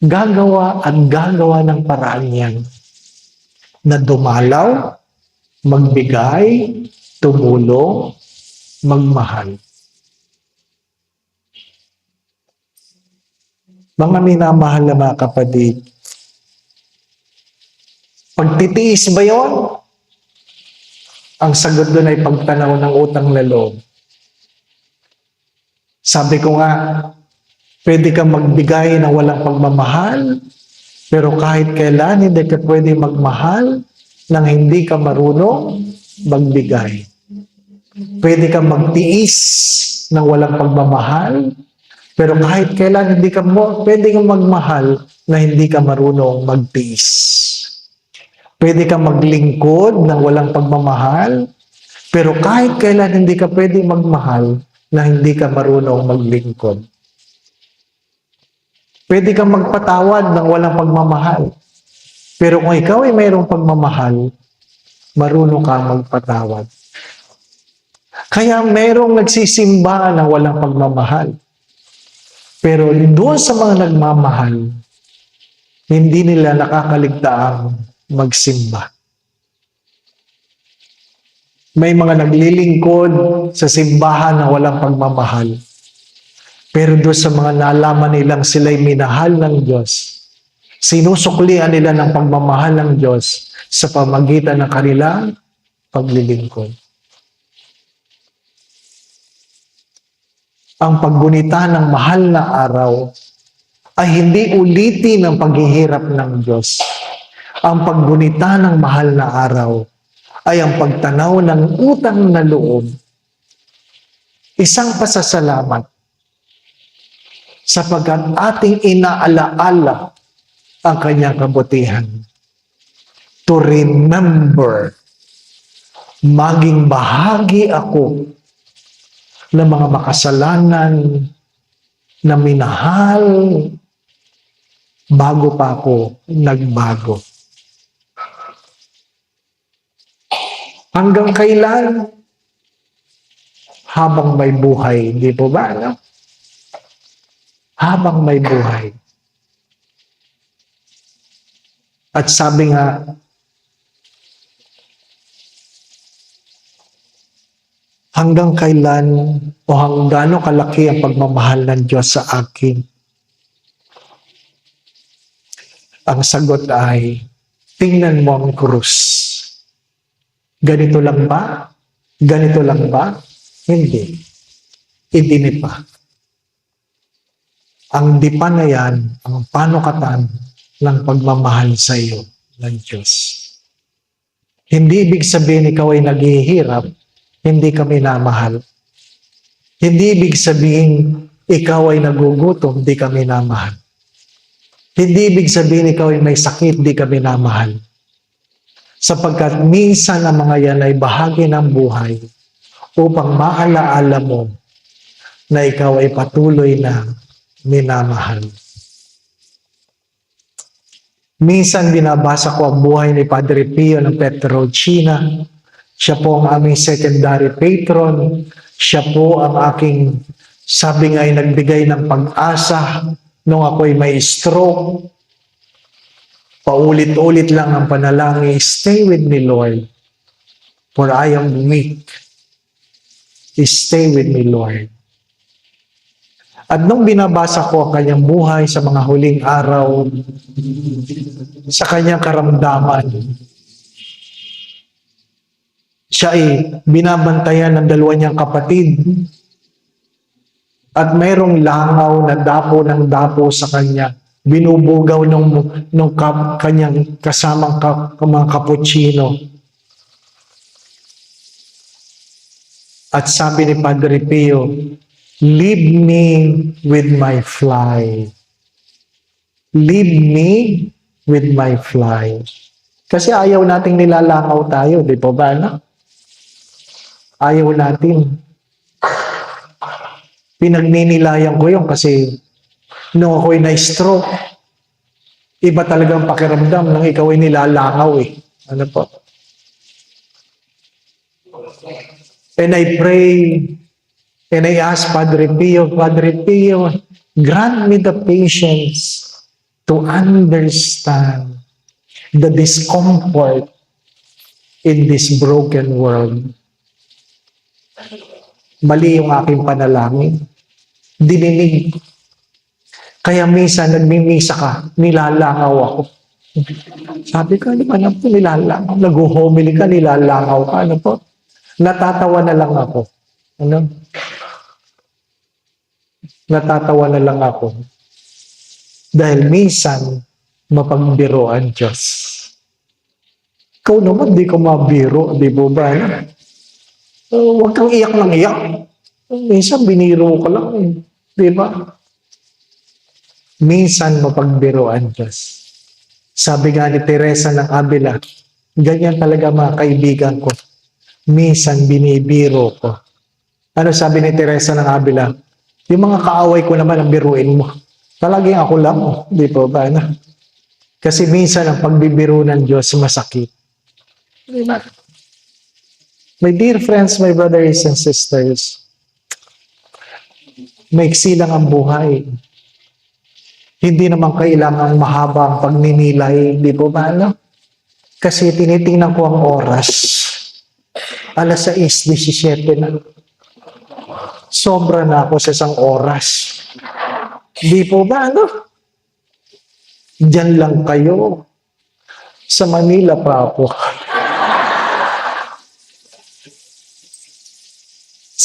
gagawa at gagawa ng paraan yan na dumalaw, magbigay, tumulong, magmahal. Mga minamahal na mga kapatid, pagtitiis ba yun? Ang sagot doon ay pagtanaw ng utang na loob. Sabi ko nga, pwede kang magbigay na walang pagmamahal, pero kahit kailan hindi ka pwede magmahal nang hindi ka marunong magbigay. Pwede kang magtiis ng walang pagmamahal, pero kahit kailan hindi ka pwede kang magmahal na hindi ka marunong magtiis. Pwede kang maglingkod ng walang pagmamahal, pero kahit kailan hindi ka pwede magmahal na hindi ka marunong maglingkod. Pwede kang magpatawad ng walang pagmamahal, pero kung ikaw ay mayroong pagmamahal, marunong kang magpatawad. Kaya mayroong nagsisimba na walang pagmamahal. Pero doon sa mga nagmamahal, hindi nila nakakaligtaang magsimba. May mga naglilingkod sa simbahan na walang pagmamahal. Pero doon sa mga nalaman nilang sila'y minahal ng Diyos, sinusuklian nila ng pagmamahal ng Diyos sa pamagitan ng kanilang paglilingkod. ang paggunita ng mahal na araw ay hindi ulitin ang paghihirap ng Diyos. Ang paggunita ng mahal na araw ay ang pagtanaw ng utang na loob. Isang pasasalamat sapagkat ating inaalaala ang kanyang kabutihan. To remember, maging bahagi ako ng mga makasalanan na minahal bago pa ako nagbago. Hanggang kailan? Habang may buhay. Hindi po ba? No? Habang may buhay. At sabi nga, hanggang kailan o hanggaano kalaki ang pagmamahal ng Diyos sa akin? Ang sagot ay, tingnan mo ang krus. Ganito lang ba? Ganito lang ba? Hindi. Idinipa. Ang dipa na yan, ang panukatan ng pagmamahal sa iyo ng Diyos. Hindi ibig sabihin ikaw ay naghihirap, hindi ka minamahal. Hindi ibig sabihin ikaw ay nagugutom, hindi ka minamahal. Hindi ibig sabihin ikaw ay may sakit, hindi ka minamahal. Sapagkat minsan ang mga yan ay bahagi ng buhay upang maalaala mo na ikaw ay patuloy na minamahal. Minsan binabasa ko ang buhay ni Padre Pio ng Pietrelcina. Siya po ang aming secondary patron. Siya po ang aking, sabi nga ay nagbigay ng pag-asa nung ako'y may stroke. Paulit-ulit lang ang panalangin, stay with me, Lord, for I am weak. Stay with me, Lord. At nung binabasa ko ang kanyang buhay sa mga huling araw, sa kanyang karamdaman, siya ay binabantayan ng dalawa niyang kapatid at mayroong langaw na dapo ng dapo sa kanya. Binubugaw ng kanyang kasamang mga kaputsino. At sabi ni Padre Pio, leave me with my fly. Leave me with my fly. Kasi ayaw nating nilalangaw tayo, di ba ba? No? Ayaw natin. Pinagninilayan ko yun kasi nung ako'y na-stroke, iba talagang pakiramdam nung ikaw ay nilalangaw eh. Ano po? And I pray, and I ask Padre Pio, grant me the patience to understand the discomfort in this broken world. Mali yung aking panalangin. Dininig. Kaya minsan, nagmimisa ka, nilalangaw ako. Sabi ko, ano ba na po, nilalangaw? Nag-homily ka, nilalangaw ka. Ano po? Natatawa na lang ako. Ano? Natatawa na lang ako. Dahil minsan, mapagbiro ang Diyos. Ikaw naman, di ko mabiro. Di ba ba? Huwag kang iyak ng iyak. Minsan, biniro ka lang. Di ba? Minsan, mapagbiro ang Diyos. Sabi nga ni Teresa ng Avila, ganyan talaga mga kaibigan ko. Minsan, binibiro ko. Ano sabi ni Teresa ng Avila? Yung mga kaaway ko naman ang biruin mo. Talagang ako lang, di ba ba? Kasi minsan ang pagbibiro ng Diyos masakit. Di ba? My dear friends, my brothers and sisters, maiksi lang ang buhay. Hindi naman kailangan mahaba ang pagninilay, di ba ba? Kasi tinitingnan ko ang oras. Alas 6:17 na. Sobra na ako sa isang oras. Di po ba, Diyan lang kayo. Sa Manila pa ako.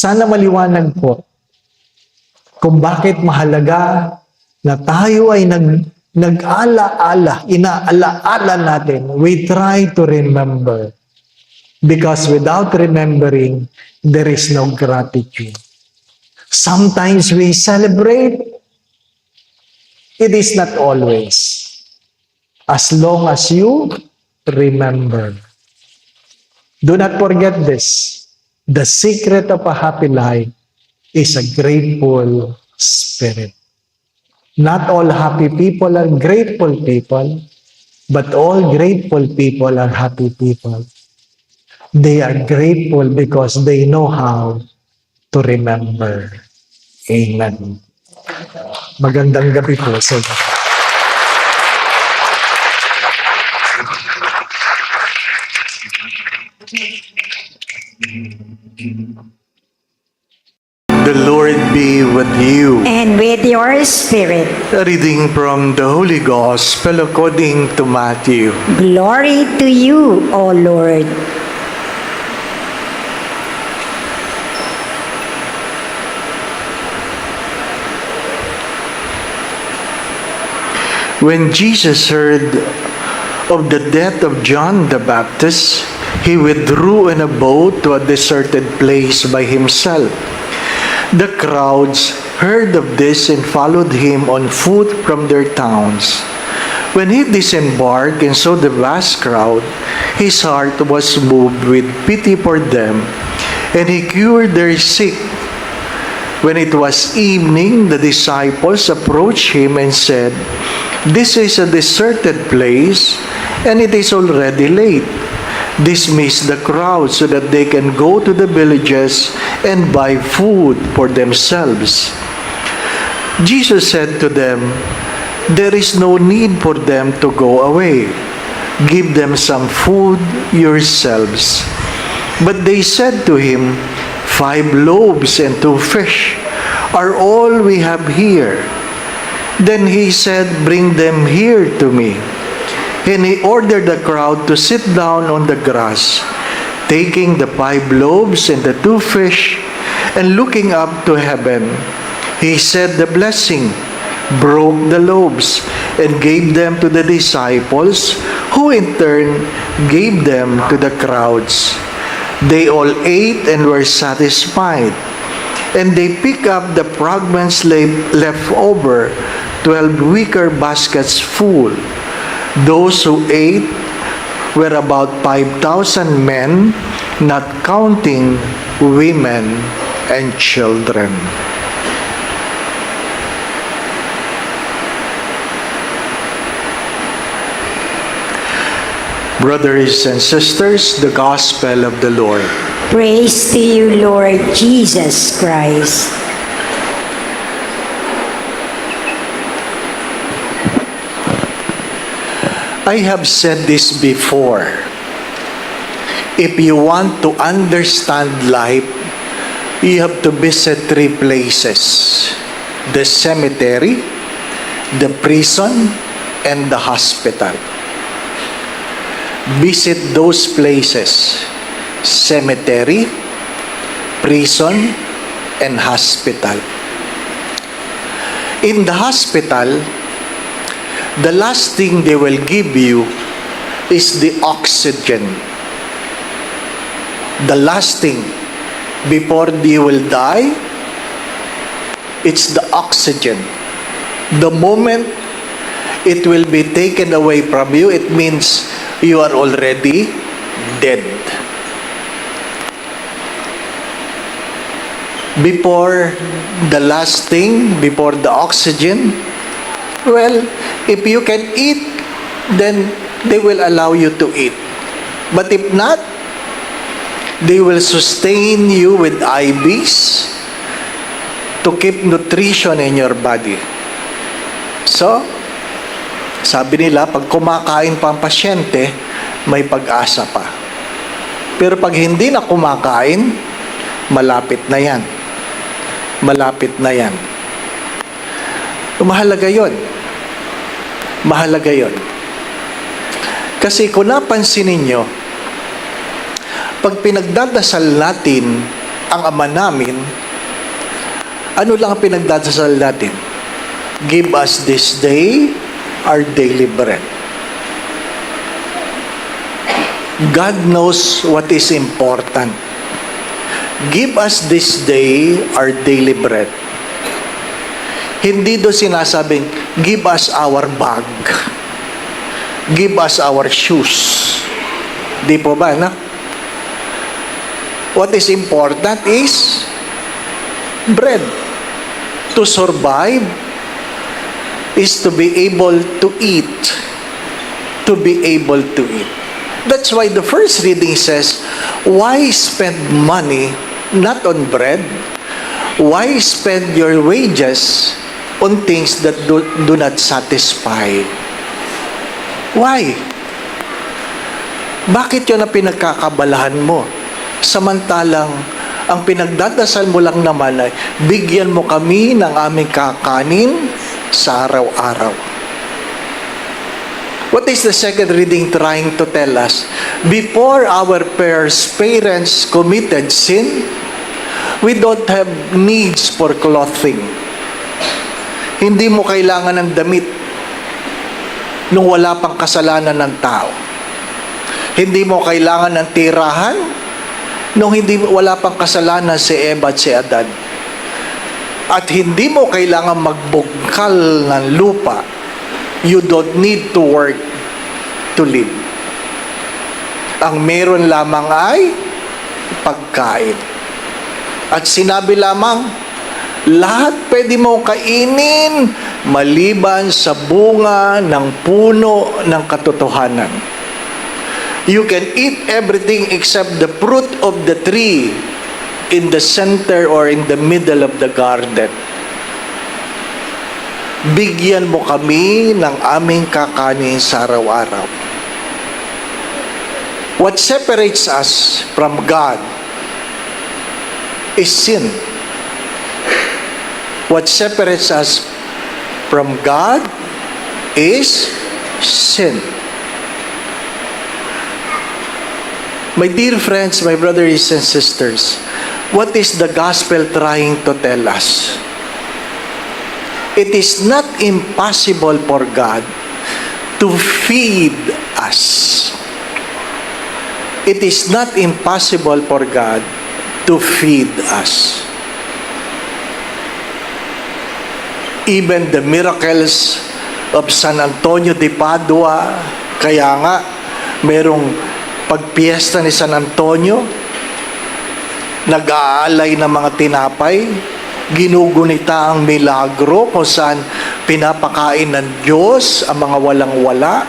Sana maliwanag po. kung bakit mahalaga na tayo ay nag-ala-ala, inaala-ala natin. We try to remember. Because without remembering, there is no gratitude. Sometimes we celebrate. It is not always. As long as you remember. Do not forget this. The secret of a happy life is a grateful spirit. Not all happy people are grateful people, but all grateful people are happy people. They are grateful because they know how to remember. Amen. Magandang gabi po sa inyo. The Lord be with you. And with your spirit. A reading from the Holy Gospel according to Matthew. Glory to you, O Lord. When Jesus heard of the death of John the Baptist, he withdrew in a boat to a deserted place by himself. The crowds heard of this and followed him on foot from their towns. When he disembarked and saw the vast crowd, his heart was moved with pity for them, and he cured their sick. When it was evening, the disciples approached him and said, "This is a deserted place, and it is already late. Dismiss the crowd so that they can go to the villages and buy food for themselves." Jesus said to them, "There is no need for them to go away. Give them some food yourselves." But they said to him, 5 loaves and 2 fish are all we have here." Then he said, "Bring them here to me." And he ordered the crowd to sit down on the grass. Taking the 5 loaves and the 2 fish, and looking up to heaven, he said the blessing, broke the loaves, and gave them to the disciples, who in turn gave them to the crowds. They all ate and were satisfied. And they picked up the fragments left over, 12 wicker baskets full. Those who ate were about 5,000 men, not counting women and children. Brothers and sisters, the Gospel of the Lord. Praise to you, Lord Jesus Christ. I have said this before. If you want to understand life, you have to visit 3 places: the cemetery, the prison, and the hospital. Visit those places: cemetery, prison, and hospital. In the hospital, the last thing they will give you is the oxygen. The last thing before you will die, it's the oxygen. The moment it will be taken away from you, it means you are already dead. Before the last thing, before the oxygen, well, if you can eat, then they will allow you to eat. But if not, they will sustain you with IVs to keep nutrition in your body. So, sabi nila, pag kumakain pa ang pasyente, may pag-asa pa. Pero pag hindi na kumakain, malapit na yan. Malapit na yan. Mahalaga yun. Mahalaga yun. Kasi kung napansin ninyo, pag pinagdadasal natin ang Ama namin, Ano lang ang pinagdadasal natin? Give us this day our daily bread. God knows what is important. Give us this day our daily bread. Hindi doon sinasabing, give us our bag. Give us our shoes. Di po ba, na? What is important is bread. To survive is to be able to eat. To be able to eat. That's why the first reading says, why spend money not on bread? Why spend your wages on things that do not satisfy? Why? Bakit yun ang pinagkakabalahan mo? Samantalang, ang pinagdadasal mo lang naman ay, bigyan mo kami ng aming kakanin sa araw-araw. What is the second reading trying to tell us? Before our parents committed sin, we don't have needs for clothing. Hindi mo kailangan ng damit nung wala pang kasalanan ng tao. Hindi mo kailangan ng tirahan nung wala pang kasalanan si Eva at si Adan. At hindi mo kailangan magbungkal ng lupa. You don't need to work to live. Ang meron lamang ay pagkain. At sinabi lamang, lahat pwede mong kainin maliban sa bunga ng puno ng katotohanan. You can eat everything except the fruit of the tree in the center or in the middle of the garden. Bigyan mo kami ng aming kakanin sa araw-araw. What separates us from God is sin. What separates us from God is sin. My dear friends, my brothers and sisters, what is the gospel trying to tell us? It is not impossible for God to feed us. It is not impossible for God to feed us. Even the miracles of San Antonio de Padua, kaya nga merong pagpiesta ni San Antonio, nag-aalay ng mga tinapay, ginugunita ang milagro kung saan pinapakain ng Diyos ang mga walang-wala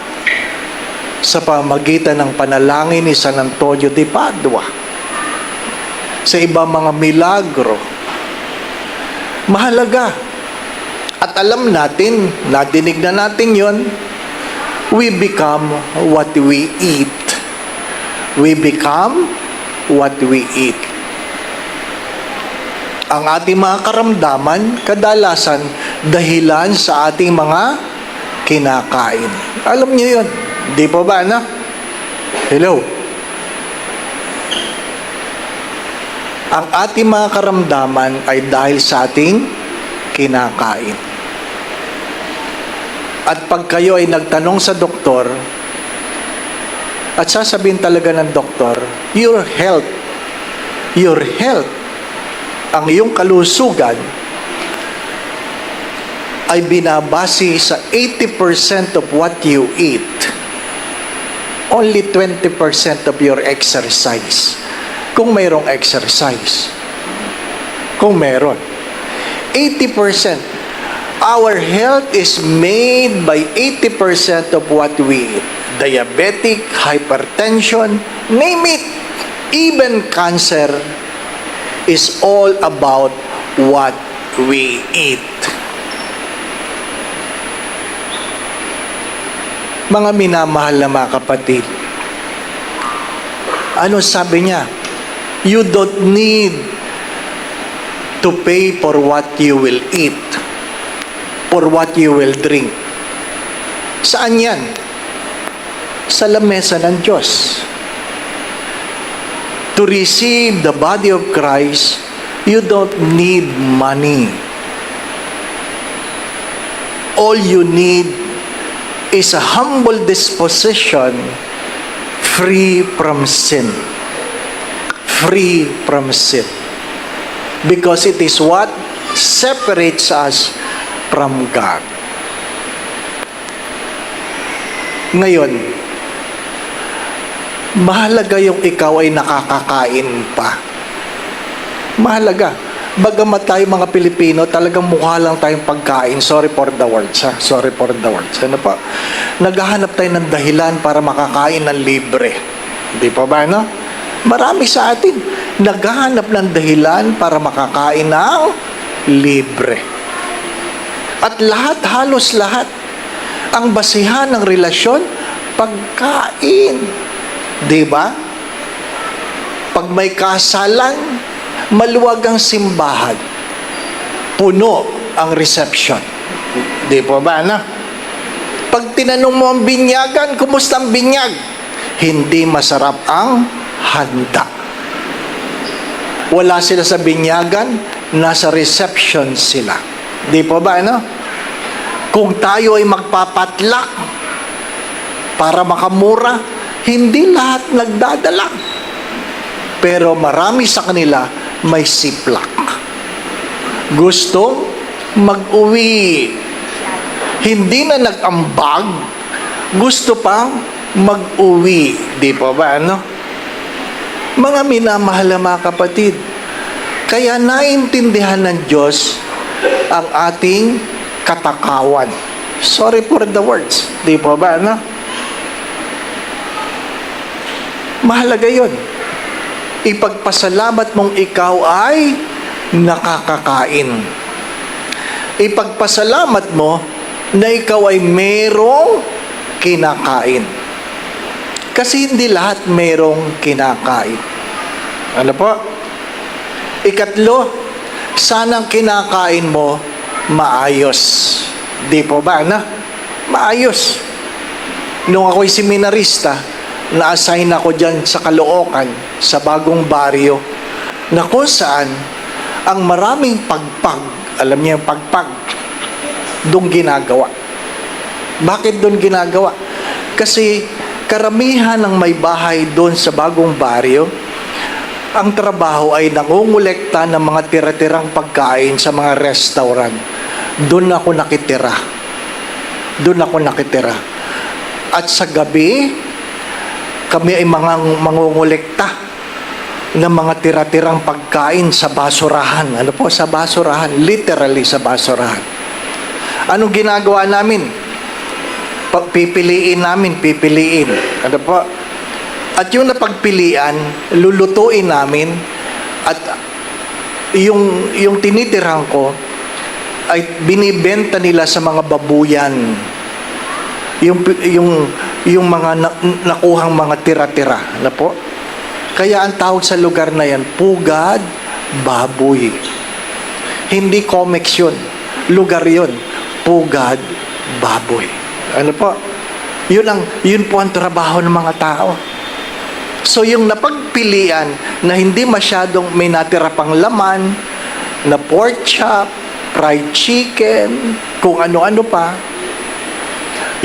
sa pamagitan ng panalangin ni San Antonio de Padua. Sa ibang mga milagro, mahalaga. At alam natin, nadinig na natin yon, we become what we eat. We become what we eat. Ang ating mga karamdaman, kadalasan, dahilan sa ating mga kinakain. Alam niyo yun. Di po ba, anak? Hello? Ang ating mga karamdaman ay dahil sa ating kinakain. At pag kayo ay nagtanong sa doktor, at sasabihin talaga ng doktor, your health, ang iyong kalusugan ay binabase sa 80% of what you eat. Only 20% of your exercise. Kung mayroong exercise. Kung meron. 80%. Our health is made by 80% of what we eat. Diabetic, hypertension, name it. Even cancer is all about what we eat. Mga minamahal na mga kapatid, ano sabi niya? You don't need to pay for what you will eat, for what you will drink. Saan yan? Sa lamesa ng Diyos. To receive the body of Christ, You don't need money. All you need is a humble disposition, free from sin. Free from sin. Because it is what separates us from God. Ngayon, mahalaga yung ikaw ay nakakakain pa. Mahalaga. Bagamat tayo mga Pilipino, talagang mukha lang tayong pagkain. Sorry for the words, ha? Sorry for the words. Ano pa? Naghahanap tayo ng dahilan para makakain ng libre. Hindi pa ba, no? Marami sa atin, naghahanap ng dahilan para makakain ng libre. At lahat, halos lahat, ang basihan ng relasyon, pagkain. Di ba? Pag may kasalan, maluwag ang simbahan. Puno ang reception. Di po ba, na? Pag tinanong mo ang binyagan, kumusta ang binyag? Hindi masarap ang handa. Wala sila sa binyagan, nasa reception sila. Di po ba, no? Kung tayo ay magpapatlak para makamura, hindi lahat nagdadala. Pero marami sa kanila may siplak. Gusto mag-uwi. Hindi na nag-ambag, gusto pang mag-uwi. Di po ba, ano? Mga minamahal na mga kapatid, kaya naintindihan ng Diyos ang ating katakawan. Sorry for the words. Di po ba, ano? Mahalaga yun. Ipagpasalamat mong ikaw ay nakakakain. Ipagpasalamat mo na ikaw ay merong kinakain. Kasi hindi lahat merong kinakain. Ano po? Ikatlo, sanang kinakain mo maayos. Di po ba, na? Maayos. Nung ako'y seminarista, na-assign ako dyan sa Caloocan, sa bagong baryo, na kung saan ang maraming pagpag, alam niyo yung pagpag, doon ginagawa. Bakit doon ginagawa? Kasi karamihan ng may bahay doon sa bagong baryo, ang trabaho ay nangungulekta ng mga tira-tirang pagkain sa mga restaurant. Doon ako nakitira. Doon ako nakitira. At sa gabi, kami ay mga mangungulekta ng mga tira-tirang pagkain sa basurahan. Ano po? Sa basurahan. Literally sa basurahan. Anong ginagawa namin? Pipiliin namin. Ano po? At yung napagpilian, lulutuin namin at yung tinitirhan ko ay binibenta nila sa mga babuyan. Yung mga nakuhang mga tira-tira, na po. Kaya ang tawag sa lugar na yan, Pugad Baboy. Hindi comics yun. Lugar yun. Pugad Baboy. Ano po? Yun po ang trabaho ng mga tao. So yung napagpilian na hindi masyadong may natira pang laman, na pork chop, fried chicken, kung ano-ano pa,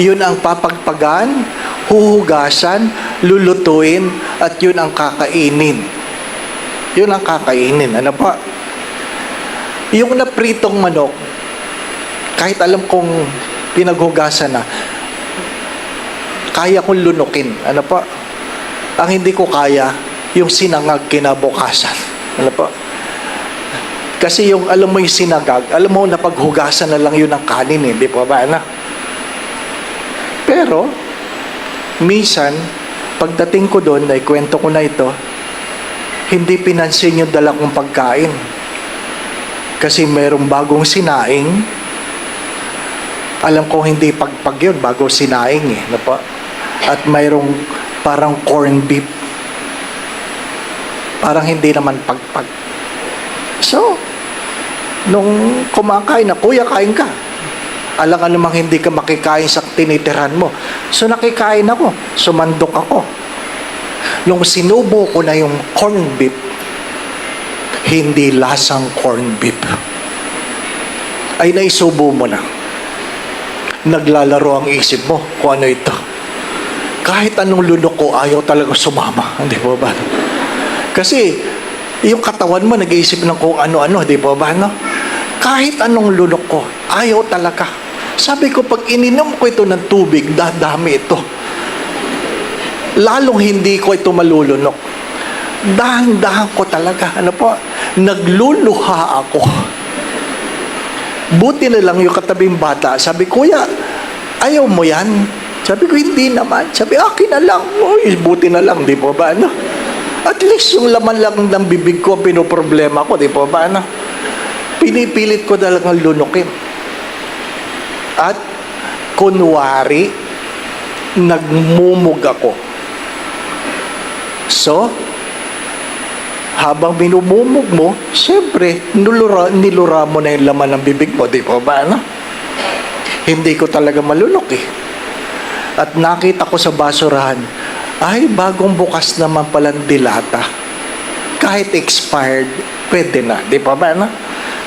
yun ang papagpagan, huhugasan, lulutuin, at yun ang kakainin. Yun ang kakainin. Ano pa? Yung napritong manok, kahit alam kong pinaghugasan na, kaya kong lunukin. Ano pa? Ang hindi ko kaya, yung sinangag kinabukasan. Ano pa? Kasi yung, alam mo yung sinagag, alam mo, napaghugasan na lang yun ng kanin, hindi po ba? Ano? Pero, minsan, pagdating ko doon, naikwento ko na ito, hindi pinansin yung dala kong pagkain. Kasi mayroong bagong sinaing. Alam ko hindi pagpag yun, bago sinaing eh. Ano pa? At mayroong parang corned beef. Parang hindi naman pagpag. So, nung kumakain na, kuya, kain ka. Alam ka namang hindi ka makikain sa tinitiran mo. So nakikain ako. Sumandok ako. Nung sinubo ko na yung corned beef, hindi lasang corned beef, ay naisubo mo na. Naglalaro ang isip mo kung ano ito. Kahit anong lunok ko, ayaw talaga sumama. Hindi po ba? Kasi, yung katawan mo, nag-iisip ng kung ano-ano. Hindi po ba? No? Kahit anong lunok ko, ayaw talaga. Sabi ko, pag ininom ko ito ng tubig, dadami ito. Lalong hindi ko ito malulunok. Dahan-dahan ko talaga. Ano po? Nagluluha ako. Buti na lang yung katabing bata. Sabi, kuya, ayaw mo yan? Sabi ko, hindi naman. Sabi, akin na lang. Uy, buti na lang. Di po ba? Ano? At least yung laman lang ng bibig ko, pinoproblema ko. Di po ba? Ano? Pinipilit ko talagang lunukin. At kunwari, nagmumug ako. So, habang minumumog mo, siyempre, nilura mo na yung laman ng bibig mo, di ba ba, ano? Hindi ko talaga malunok eh. At nakita ko sa basurahan, ay, bagong bukas naman palang dilata. Kahit expired, pwede na, di ba ba, ano?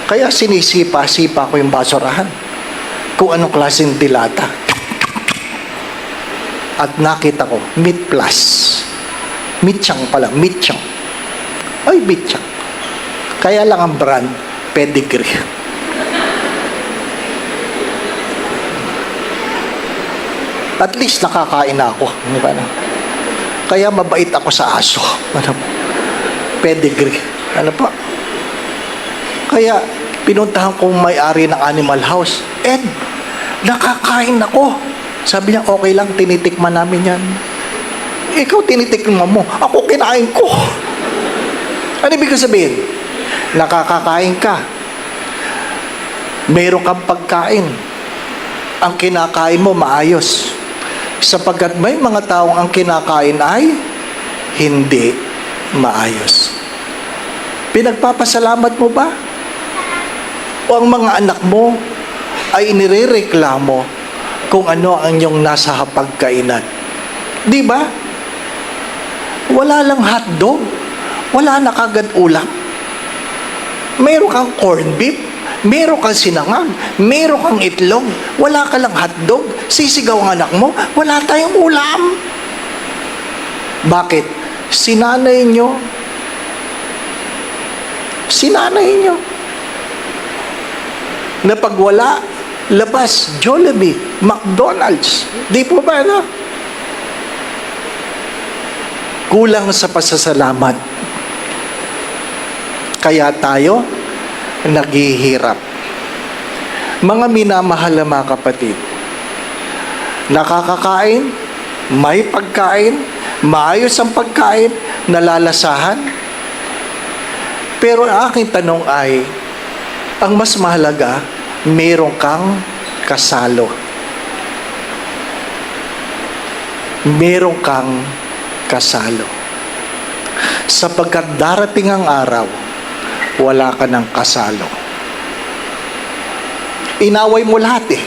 Kaya sinisipa-sipa ko yung basurahan. Kung anong klaseng dilata. At nakita ko, Meat Plus. Meat-chang pala, Meat-chang. Ay, Meat-chang. Kaya lang ang brand, Pedigree. At least nakakain na ako. Ano ba na? Kaya mabait ako sa aso. Ano? Pedigree. Ano pa? Kaya pinuntahan ko may-ari ng animal house. Ed, nakakain ako. Sabi niya, okay lang, tinitikman namin yan. Ikaw tinitikman mo. Ako kinain ko. Ano ibig sabihin? Nakakakain ka. Meron kang pagkain. Ang kinakain mo maayos. Sapagkat may mga taong ang kinakain ay hindi maayos. Pinagpapasalamat mo ba? O ang mga anak mo ay inirereklamo kung ano ang iyong nasa hapagkainan? Di ba? Wala lang hotdog. Wala na kagad ulam. Meron kang corned beef, meron kang sinangag, meron kang itlog, wala ka lang hotdog, sisigaw ang anak mo, wala tayong ulam. Bakit? Sinanay nyo. Na pag wala, labas, Jollibee, McDonald's. Di po ba, no? Kulang sa pasasalamat. Kaya tayo naghihirap. Mga minamahal na mga kapatid, nakakakain, may pagkain, maayos ang pagkain, nalalasahan. Pero ang aking tanong ay, ang mas mahalaga, meron kang kasalo. Meron kang kasalo. Sapagkat darating ang araw, wala ka ng kasalo. Inaway mo lahat eh.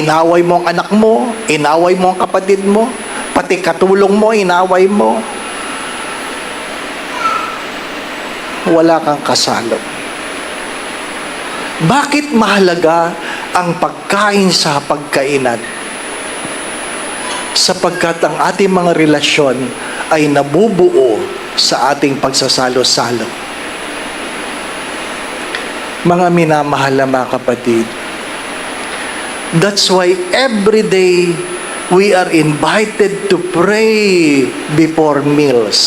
Inaway mo ang anak mo, inaway mo ang kapatid mo, pati katulong mo, inaway mo. Wala kang kasalo. Bakit mahalaga ang pagkain sa pagkainan? Sapagkat ang ating mga relasyon ay nabubuo sa ating pagsasalo-salo. Mga minamahal na mga kapatid, that's why every day we are invited to pray before meals.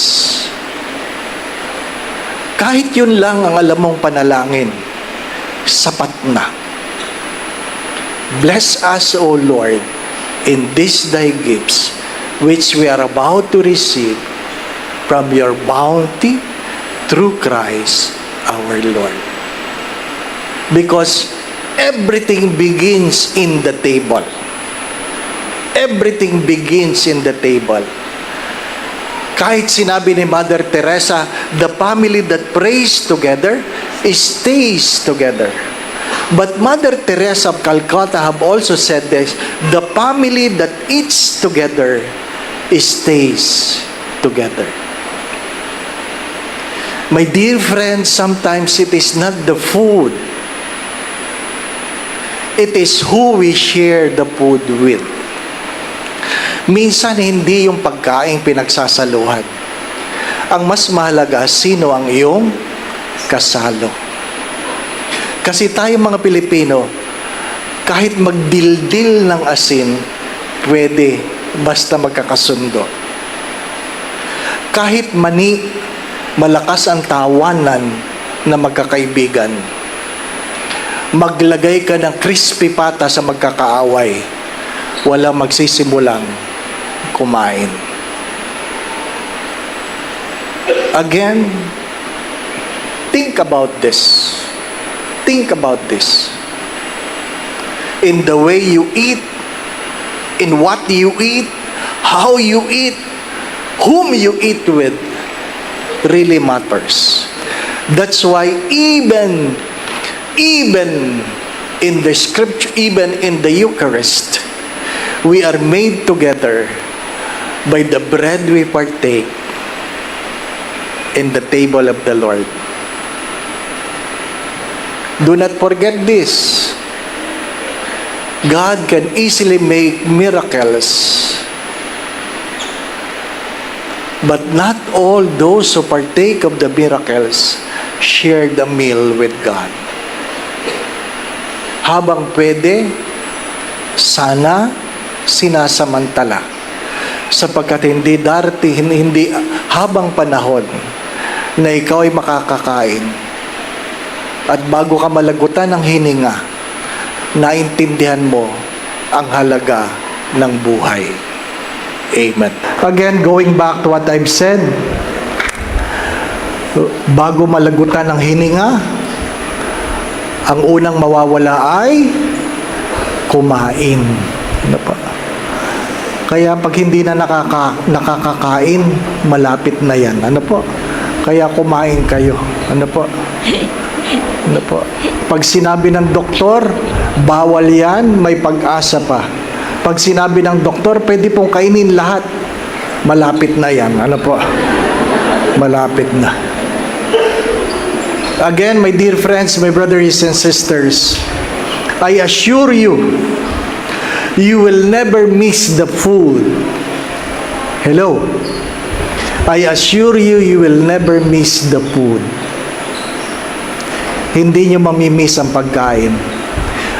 Kahit yun lang ang alam mong panalangin, sapat na. Bless us, O Lord, in these thy gifts, which we are about to receive from your bounty through Christ our Lord. Because everything begins in the table. Everything begins in the table. Kahit sinabi ni Mother Teresa, the family that prays together stays together. But Mother Teresa of Calcutta have also said this, the family that eats together stays together. My dear friends, sometimes it is not the food. It is who we share the food with. Minsan hindi yung pagkain pinagsasaluhan. Ang mas mahalaga, sino ang iyong kasalo. Kasi tayo mga Pilipino, kahit magdildil ng asin, pwede basta magkakasundo. Kahit mani, malakas ang tawanan na magkakaibigan. Maglagay ka ng crispy pata sa magkakaaway, wala magsisimulang kumain. Again, think about this. Think about this. In the way you eat, in what you eat, how you eat, whom you eat with, really matters. That's why even in the scripture, even in the Eucharist, we are made together by the bread we partake in the table of the Lord. Do not forget this. God can easily make miracles, but not all those who partake of the miracles share the meal with God. Habang pwede, sana sinasamantala. Sapagkat hindi habang panahon na ikaw ay makakakain at bago ka malagutan ng hininga, naintindihan mo ang halaga ng buhay. Amen. Again, going back to what I've said, bago malagutan ng hininga, ang unang mawawala ay kumain. Ano pa? Kaya pag hindi na nakakakain, malapit na yan. Ano po? Kaya kumain kayo. Ano po? Ano po? Pag sinabi ng doktor, bawal yan, may pag-asa pa. Pag sinabi ng doktor, pwede pong kainin lahat. Malapit na yan. Ano po? Malapit na. Again, my dear friends, my brothers and sisters, I assure you, you will never miss the food. Hello? I assure you, you will never miss the food. Hindi nyo mamimiss ang pagkain.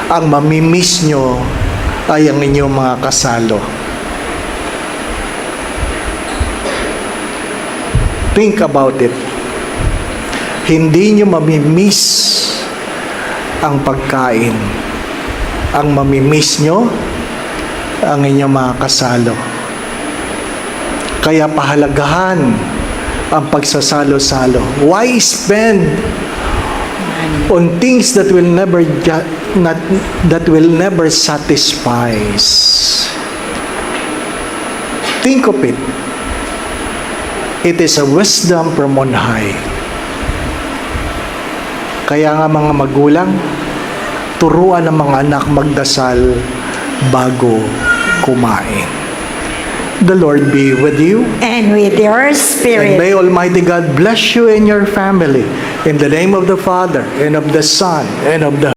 Ang mamimiss nyo ay ang inyong mga kasalo. Think about it. Hindi nyo mamimiss ang pagkain. Ang mamimiss nyo, ang inyong mga kasalo. Kaya pahalagahan ang pagsasalo-salo. Why spend on things that will never satisfies? Think of it. It is a wisdom from on high. Kaya nga mga magulang, turuan ang mga anak magdasal bago kumain. The Lord be with you. And with your And spirit. may Almighty God bless you and your family. In the name of the Father, and of the Son, and of the